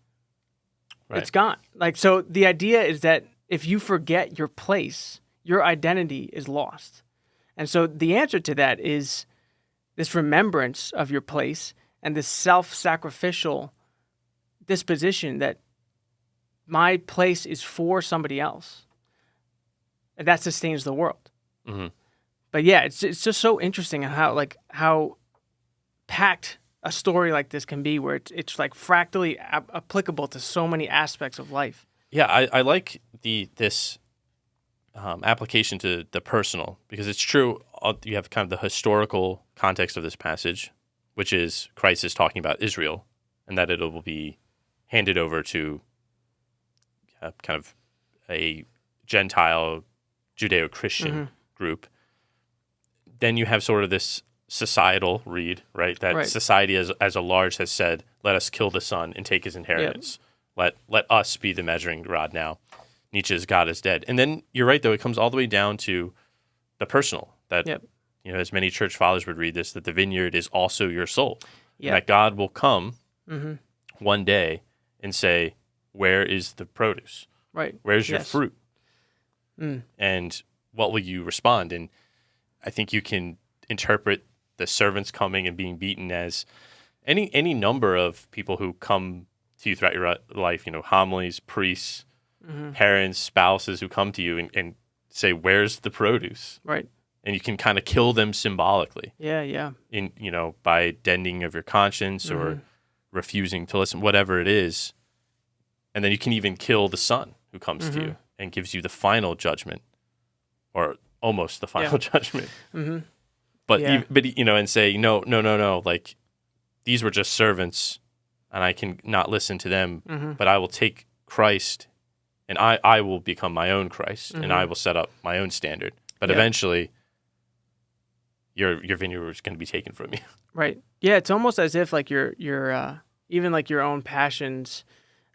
Right. It's gone. Like, so the idea is that if you forget your place, your identity is lost. And so the answer to that is this remembrance of your place and this self-sacrificial disposition that my place is for somebody else. And that sustains the world. Mm-hmm. But yeah, it's just so interesting how packed a story like this can be, where it's like fractally applicable to so many aspects of life. Yeah, I like this application to the personal, because it's true. You have kind of the historical context of this passage, which is Christ is talking about Israel and that it will be handed over to kind of a Gentile Judeo-Christian group. Then you have sort of this societal read, right? That society as a large has said, let us kill the son and take his inheritance. Yep. Let us be the measuring rod now. Nietzsche's God is dead. And then you're right, though, it comes all the way down to the personal, that, as many church fathers would read this, that the vineyard is also your soul. Yep. And that God will come one day and say, where is the produce? Right. Where's your fruit? And what will you respond? And I think you can interpret the servants coming and being beaten as any number of people who come to you throughout your life, homilies, priests, parents, spouses who come to you and say, where's the produce? Right. And you can kind of kill them symbolically. Yeah. By deadening of your conscience or refusing to listen, whatever it is. And then you can even kill the son who comes to you and gives you the final judgment, or almost the final judgment. But and say, no, like, these were just servants and I can not listen to them, but I will take Christ and I will become my own Christ and I will set up my own standard. But eventually your vineyard is going to be taken from you. Right. Yeah, it's almost as if like your even like your own passions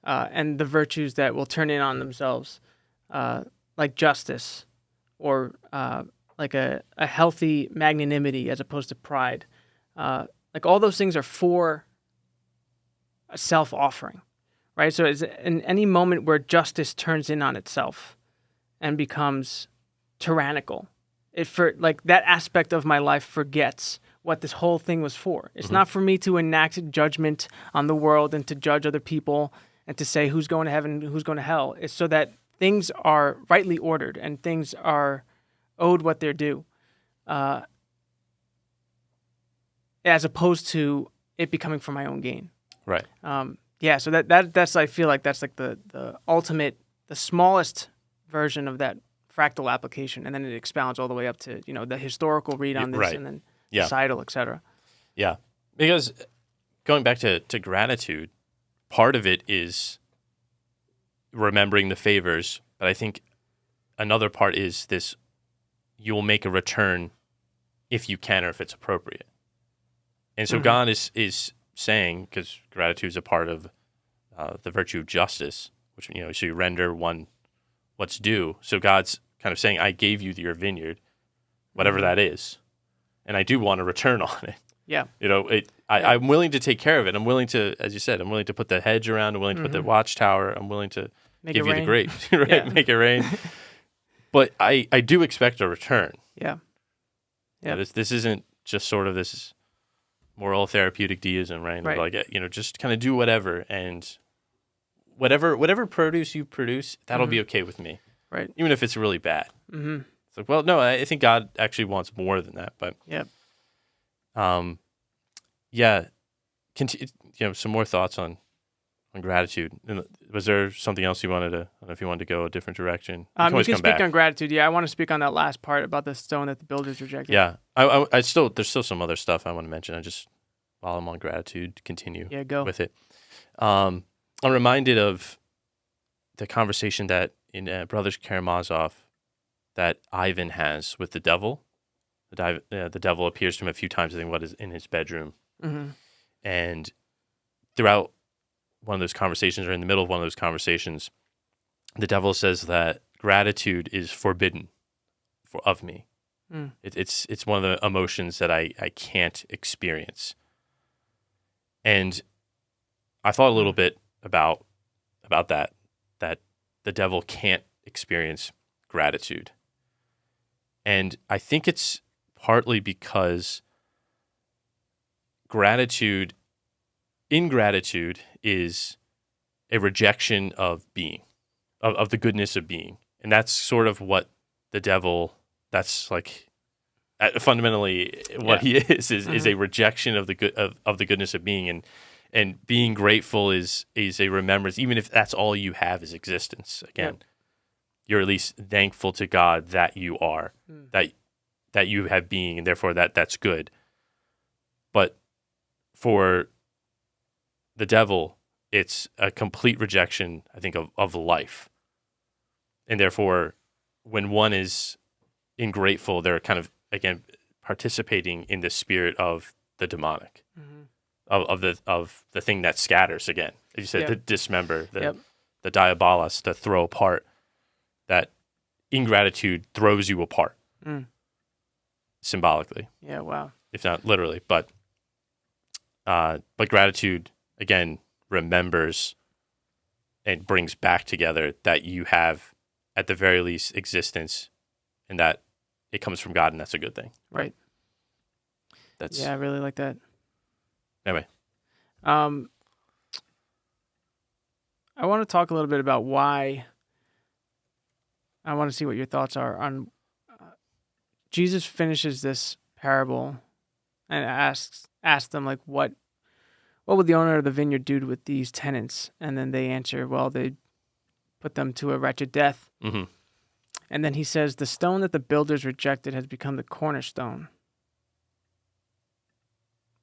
and the virtues that will turn in on themselves, like justice or like a healthy magnanimity as opposed to pride. Like all those things are for a self-offering, right? So it's in any moment where justice turns in on itself and becomes tyrannical, like that aspect of my life forgets what this whole thing was for. It's not for me to enact judgment on the world and to judge other people and to say who's going to heaven and who's going to hell. It's so that things are rightly ordered and things are owed what they're due, as opposed to it becoming for my own gain. Right. So that's I feel like that's like the ultimate, the smallest version of that fractal application, and then it expounds all the way up to the historical read on this, and then societal, etc. Yeah, because going back to gratitude, part of it is remembering the favors, but I think another part is this: you will make a return if you can or if it's appropriate. And so God is saying, because gratitude is a part of the virtue of justice, which, so you render one what's due. So God's kind of saying, I gave you your vineyard, whatever that is, and I do want a return on it. Yeah. I'm willing to take care of it. I'm willing to, as you said, I'm willing to put the hedge around. I'm willing to put the watchtower. I'm willing to give you the grapes, right? Yeah. Make it rain. But I do expect a return. Yeah. Yeah. This isn't just sort of this moral therapeutic deism, right? Right. Like, just kind of do whatever, and whatever produce you produce, that'll be okay with me. Right. Even if it's really bad. It's like, well, no, I think God actually wants more than that. But yeah, some more thoughts on gratitude. Was there something else you wanted to? I don't know if you wanted to go a different direction. You can speak on gratitude. Yeah, I want to speak on that last part about the stone that the builders rejected. Yeah, there's still some other stuff I want to mention. I just, while I'm on gratitude, continue with it. I'm reminded of the conversation that in Brothers Karamazov that Ivan has with the devil. The devil appears to him a few times, I think, in his bedroom. And throughout one of those conversations, or in the middle of one of those conversations, the devil says that gratitude is forbidden of me. It's one of the emotions that I can't experience. And I thought a little bit about that the devil can't experience gratitude. And I think it's partly because ingratitude is a rejection of being, of the goodness of being. And that's sort of what the devil, that's like fundamentally what he is a rejection of the good of the goodness of being. And being grateful is a remembrance, even if that's all you have is existence. Again, you're at least thankful to God that you are, that you have being, and therefore that's good. But for the devil, it's a complete rejection, I think, of life. And therefore, when one is ingrateful, they're kind of, again, participating in the spirit of the demonic. Of the thing that scatters, again, as you said, to dismember, the diabolos, to throw apart. That ingratitude throws you apart, symbolically. Yeah, wow. If not literally, but gratitude, again, remembers and brings back together that you have, at the very least, existence, and that it comes from God, and that's a good thing. Right. I really like that. Anyway, I want to talk a little bit about why. I want to see what your thoughts are on. Jesus finishes this parable and asks them, like, what would the owner of the vineyard do with these tenants? And then they answer, well, they put them to a wretched death. And then he says, the stone that the builders rejected has become the cornerstone.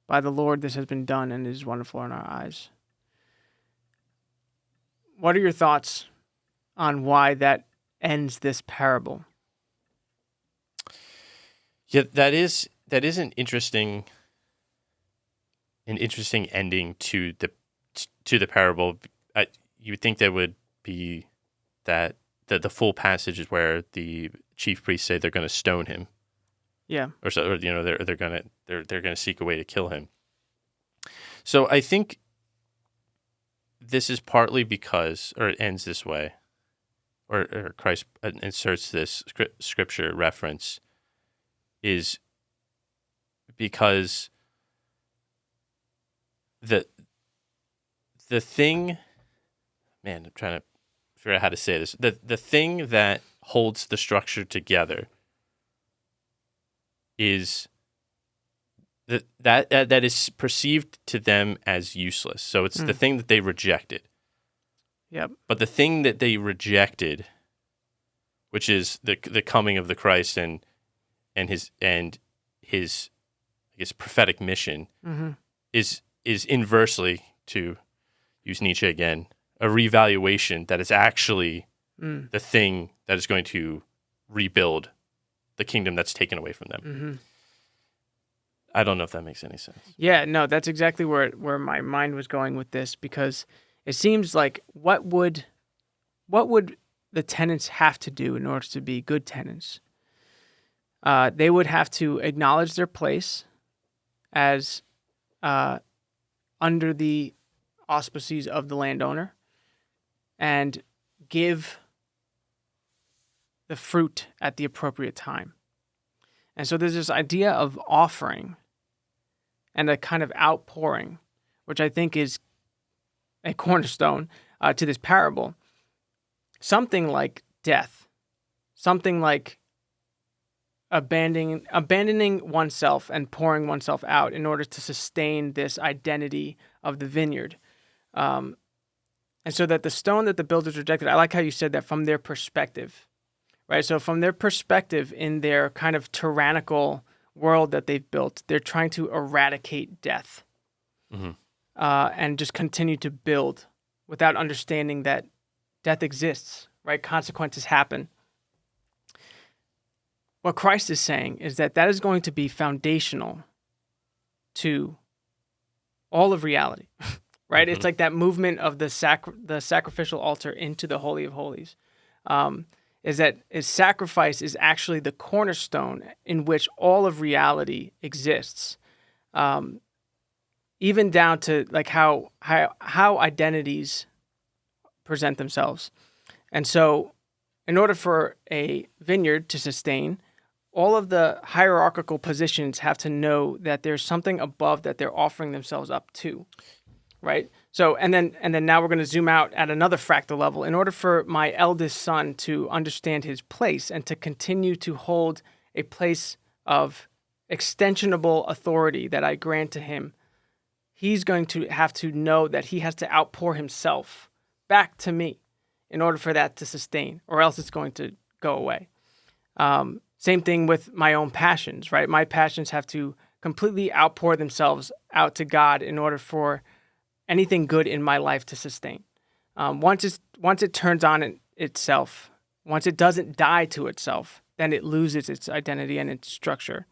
By the Lord, this has been done, and it is wonderful in our eyes. What are your thoughts on why that ends this parable? Yeah, that is an interesting ending to the parable. You would think there would be that the full passage is where the chief priests say they're going to stone him. Yeah. Or they're gonna seek a way to kill him. So I think this is partly because, or it ends this way, or Christ inserts this scripture reference, is because the thing, man, I'm trying to figure out how to say this. The thing that holds the structure together is that is perceived to them as useless. So it's the thing that they rejected. Yep. But the thing that they rejected, which is the coming of the Christ and his I guess prophetic mission, is inversely, to use Nietzsche again, a revaluation that is actually the thing that is going to rebuild the kingdom that's taken away from them. Mm-hmm. I don't know if that makes any sense. Yeah, no, that's exactly where my mind was going with this, because it seems like what would the tenants have to do in order to be good tenants? They would have to acknowledge their place as under the auspices of the landowner and give the fruit at the appropriate time. And so there's this idea of offering and a kind of outpouring, which I think is a cornerstone to this parable. Something like death, something like abandoning oneself and pouring oneself out in order to sustain this identity of the vineyard. And so that the stone that the builders rejected, I like how you said that from their perspective, right? So from their perspective in their kind of tyrannical world that they've built, they're trying to eradicate death and just continue to build without understanding that death exists, right? Consequences happen. What Christ is saying is that is going to be foundational to all of reality, right? It's like that movement of the sacrificial altar into the Holy of Holies. Sacrifice is actually the cornerstone in which all of reality exists, even down to like how identities present themselves. And so, in order for a vineyard to sustain, all of the hierarchical positions have to know that there's something above that they're offering themselves up to, right? So, and then now we're going to zoom out at another fractal level. In order for my eldest son to understand his place and to continue to hold a place of extensionable authority that I grant to him, he's going to have to know that he has to outpour himself back to me in order for that to sustain, or else it's going to go away. Same thing with my own passions, right? My passions have to completely outpour themselves out to God in order for anything good in my life to sustain. Once it turns on itself, once it doesn't die to itself, then it loses its identity and its structure.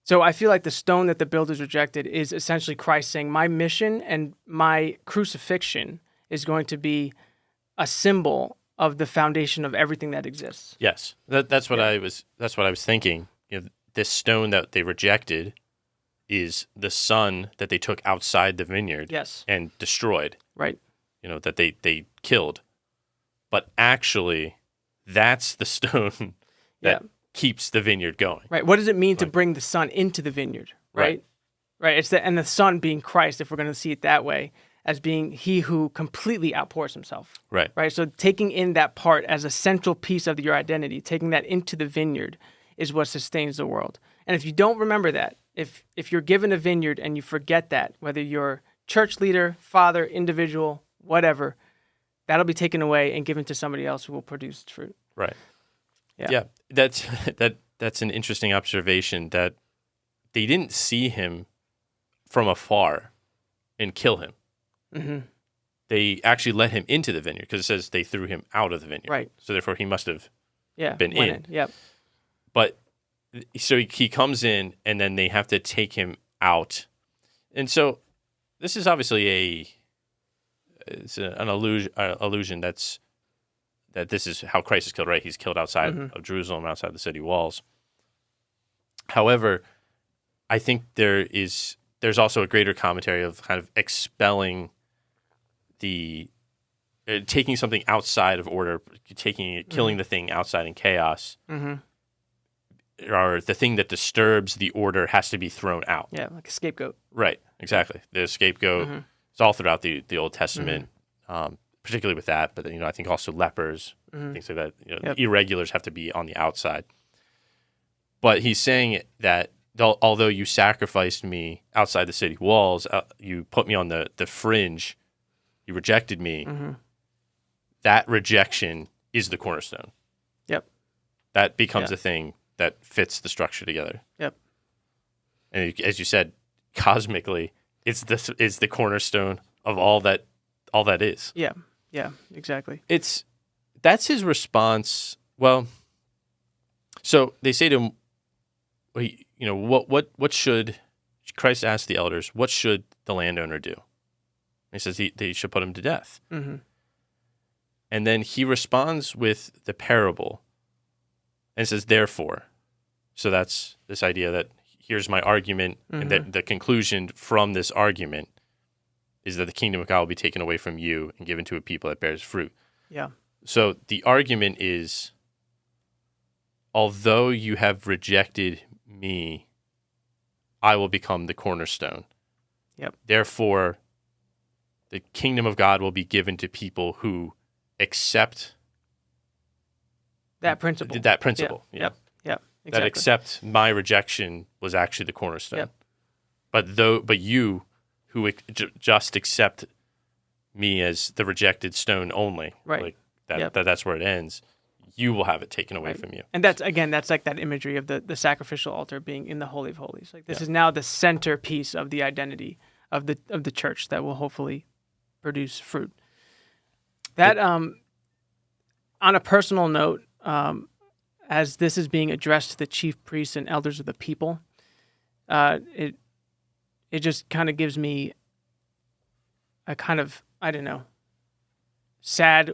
So I feel like the stone that the builders rejected is essentially Christ saying, my mission and my crucifixion is going to be a symbol of the foundation of everything that exists. Yes, that's what I was thinking. This stone that they rejected is the son that they took outside the vineyard and destroyed. Right. That they killed. But actually, that's the stone that keeps the vineyard going. Right. What does it mean to bring the son into the vineyard? Right. It's and the son being Christ, if we're going to see it that way, as being he who completely outpours himself. Right. Right. So taking in that part as a central piece of your identity, taking that into the vineyard is what sustains the world. And if you don't remember that, if you're given a vineyard and you forget that, whether you're church leader, father, individual, whatever, that'll be taken away and given to somebody else who will produce fruit. Right. Yeah. That's an interesting observation, that they didn't see him from afar and kill him. Mm-hmm. They actually let him into the vineyard, because it says they threw him out of the vineyard. Right. So therefore he must have been in. Yep. But so he comes in, and then they have to take him out. And so this is obviously an illusion that this is how Christ is killed, right? He's killed outside of Jerusalem, outside the city walls. However, I think there's also a greater commentary of kind of expelling taking something outside of order, killing the thing outside in chaos, or the thing that disturbs the order has to be thrown out. Yeah, like a scapegoat. Right, exactly. The scapegoat is all throughout the Old Testament, particularly with that. But I think also lepers, things like that. Irregulars have to be on the outside. But he's saying that although you sacrificed me outside the city walls, you put me on the fringe, you rejected me, that rejection is the cornerstone. Yep. That becomes a thing that fits the structure together. Yep. And as you said, cosmically, it's the cornerstone of all that is. Yeah. Yeah, exactly. that's his response. Well, so they say to him, what should Christ asked the elders, what should the landowner do? He says they should put him to death. Mm-hmm. And then he responds with the parable and says, therefore. So that's this idea that here's my argument, and that the conclusion from this argument is that the kingdom of God will be taken away from you and given to a people that bears fruit. Yeah. So the argument is, although you have rejected me, I will become the cornerstone. Yep. Therefore, the kingdom of God will be given to people who accept that principle. That principle. Yep. Yeah. Yep. Exactly. That accept my rejection was actually the cornerstone. Yep. But you who just accept me as the rejected stone only, right? Like that's where it ends. You will have it taken away from you. And that's like that imagery of the sacrificial altar being in the Holy of Holies. Like this is now the centerpiece of the identity of the church that will hopefully produce fruit. That on a personal note, as this is being addressed to the chief priests and elders of the people, it just kind of gives me a kind of, I don't know, sad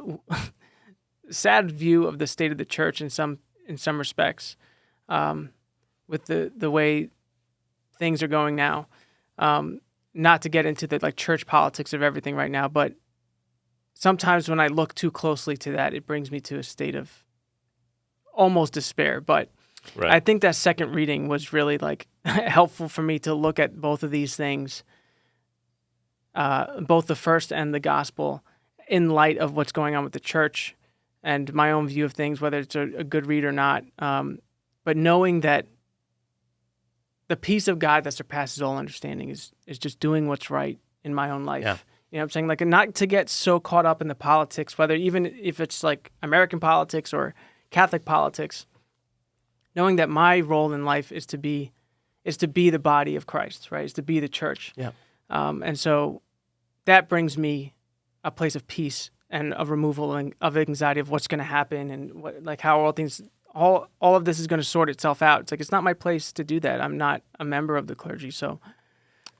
view of the state of the church in some respects, with the way things are going now. Not to get into the like church politics of everything right now, but sometimes when I look too closely to that, it brings me to a state of almost despair. But I think that second reading was really like helpful for me to look at both of these things, both the first and the gospel, in light of what's going on with the church and my own view of things, whether it's a good read or not. But knowing that the peace of God that surpasses all understanding is just doing what's right in my own life. Yeah. You know what I'm saying? Like, not to get so caught up in the politics, whether even if it's like American politics or Catholic politics, knowing that my role in life is to be the body of Christ, right? Is to be the church. Yeah. And so that brings me a place of peace and a removal of anxiety of what's going to happen and how all of this is going to sort itself out. It's like, it's not my place to do that. I'm not a member of the clergy. So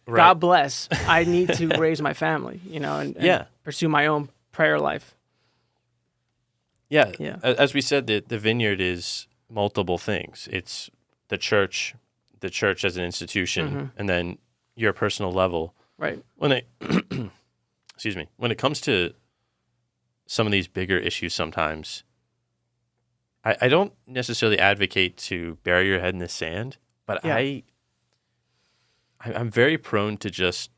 God bless. I need to raise my family, and pursue my own prayer life. Yeah. As we said, the vineyard is multiple things. It's the church as an institution, and then your personal level. Right. When it comes to some of these bigger issues, sometimes I don't necessarily advocate to bury your head in the sand, but I'm very prone to just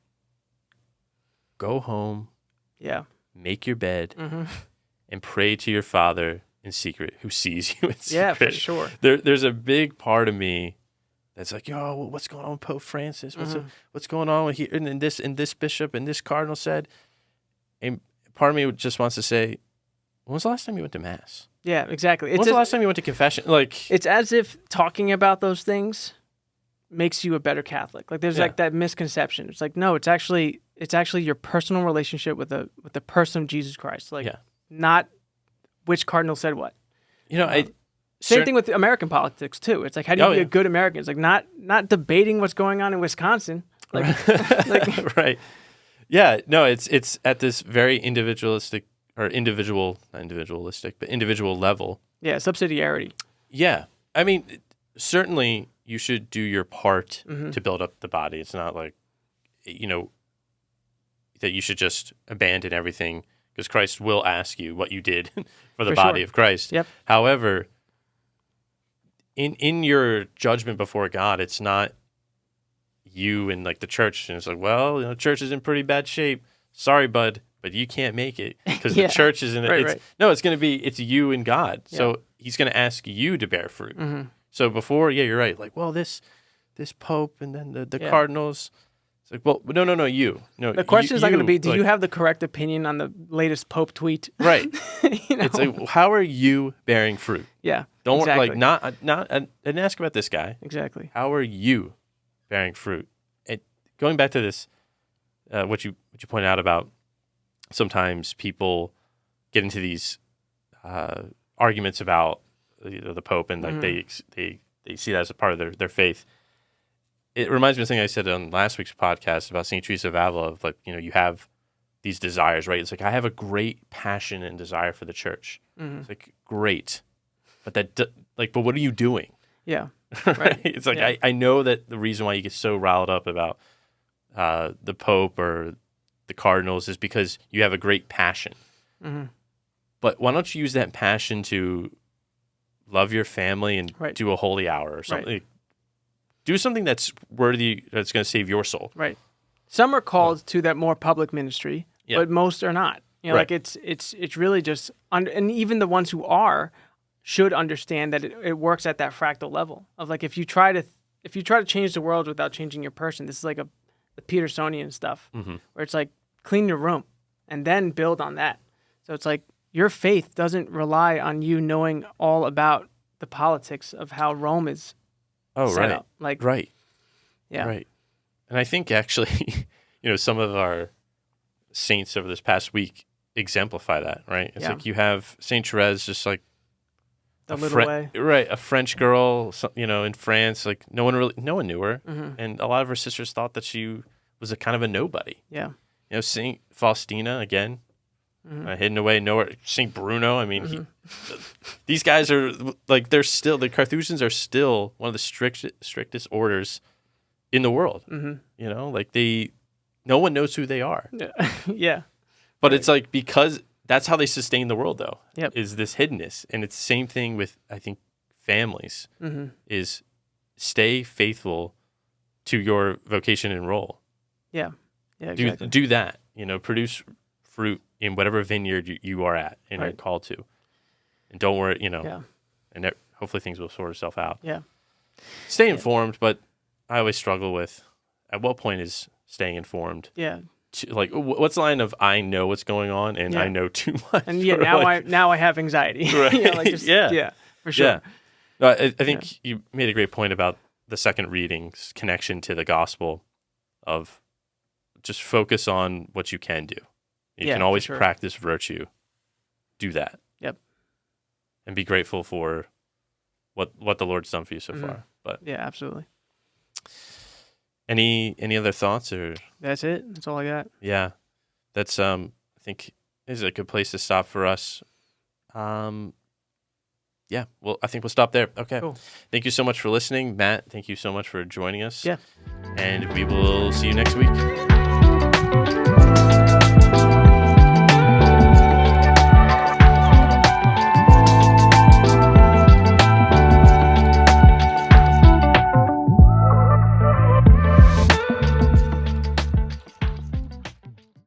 go home, make your bed, and pray to your Father in secret, who sees you in secret. Yeah, for sure. There's a big part of me that's like, yo, what's going on with Pope Francis? What's going on with here and this bishop and this cardinal said? And part of me just wants to say, when was the last time you went to Mass? Yeah, exactly. When was the last time you went to confession? Like, it's as if talking about those things makes you a better Catholic. Like, there's like that misconception. It's like, no, it's actually your personal relationship with the person of Jesus Christ. Like, not which cardinal said what. Same thing with American politics too. It's like, how do you be a good American? It's like not debating what's going on in Wisconsin. Like, right. Yeah. No, it's at this very individualistic or individual, not individualistic, but individual level. Yeah, subsidiarity. Yeah. I mean, certainly you should do your part to build up the body. It's not like, that you should just abandon everything, because Christ will ask you what you did for the body of Christ. Yep. However, in your judgment before God, it's not you and like the church. And it's like, well, the church is in pretty bad shape. Sorry, bud, but you can't make it because the church is in it. Right. No, it's you and God. Yeah. So he's going to ask you to bear fruit. So before, you're right. Like, well, this Pope and then the cardinals. It's like, well, no, you. No, the question is not going to be, do you have the correct opinion on the latest Pope tweet? Right. It's like, how are you bearing fruit? Yeah. Don't like not. I didn't ask about this guy. Exactly. How are you bearing fruit? And going back to this, what you point out about sometimes people get into these arguments about the Pope, and like they see that as a part of their faith. It reminds me of something I said on last week's podcast about St. Teresa of Avila. Of like, you have these desires, right? It's like, I have a great passion and desire for the church. It's like, great, but but what are you doing? Yeah, right. It's like I know that the reason why you get so riled up about the Pope or the cardinals is because you have a great passion. But why don't you use that passion to love your family and do a holy hour or something? Like, do something that's worthy, that's going to save your soul. Right. Some are called to that more public ministry, but most are not. Like it's really just, and even the ones who are should understand that it works at that fractal level of like, if you try to change the world without changing your person, this is like the Petersonian stuff, where it's like, clean your room and then build on that. So it's like, your faith doesn't rely on you knowing all about the politics of how Rome is set up. Like, yeah. Right. And I think actually, some of our saints over this past week exemplify that, right? It's like you have Saint Therese, just like the little way. Right, a French girl, in France, like no one knew her. And a lot of her sisters thought that she was a kind of a nobody. Yeah. Saint Faustina, again, hidden away nowhere. Saint Bruno, I mean, these guys are like, the Carthusians are still one of the strictest orders in the world. Like no one knows who they are. Yeah. But it's like, because that's how they sustain the world, though, Yep. is this hiddenness. And it's the same thing with, I think, families, is stay faithful to your vocation and role. Yeah. Yeah, exactly. Do that, produce fruit in whatever vineyard you are at and are called to. And don't worry, and hopefully things will sort itself out. Yeah. Stay informed, but I always struggle with, at what point is staying informed? Yeah. Like, what's the line of, I know what's going on and I know too much? And now I have anxiety. Right. For sure. Yeah. I think you made a great point about the second reading's connection to the gospel of just focus on what you can do. You can always practice virtue. Do that. Yep. And be grateful for what the Lord's done for you so far. But yeah, absolutely. Any other thoughts, or that's it? That's all I got. Yeah. That's I think is a good place to stop for us. Yeah, well, I think we'll stop there. Okay. Cool. Thank you so much for listening. Matt, thank you so much for joining us. Yeah. And we will see you next week.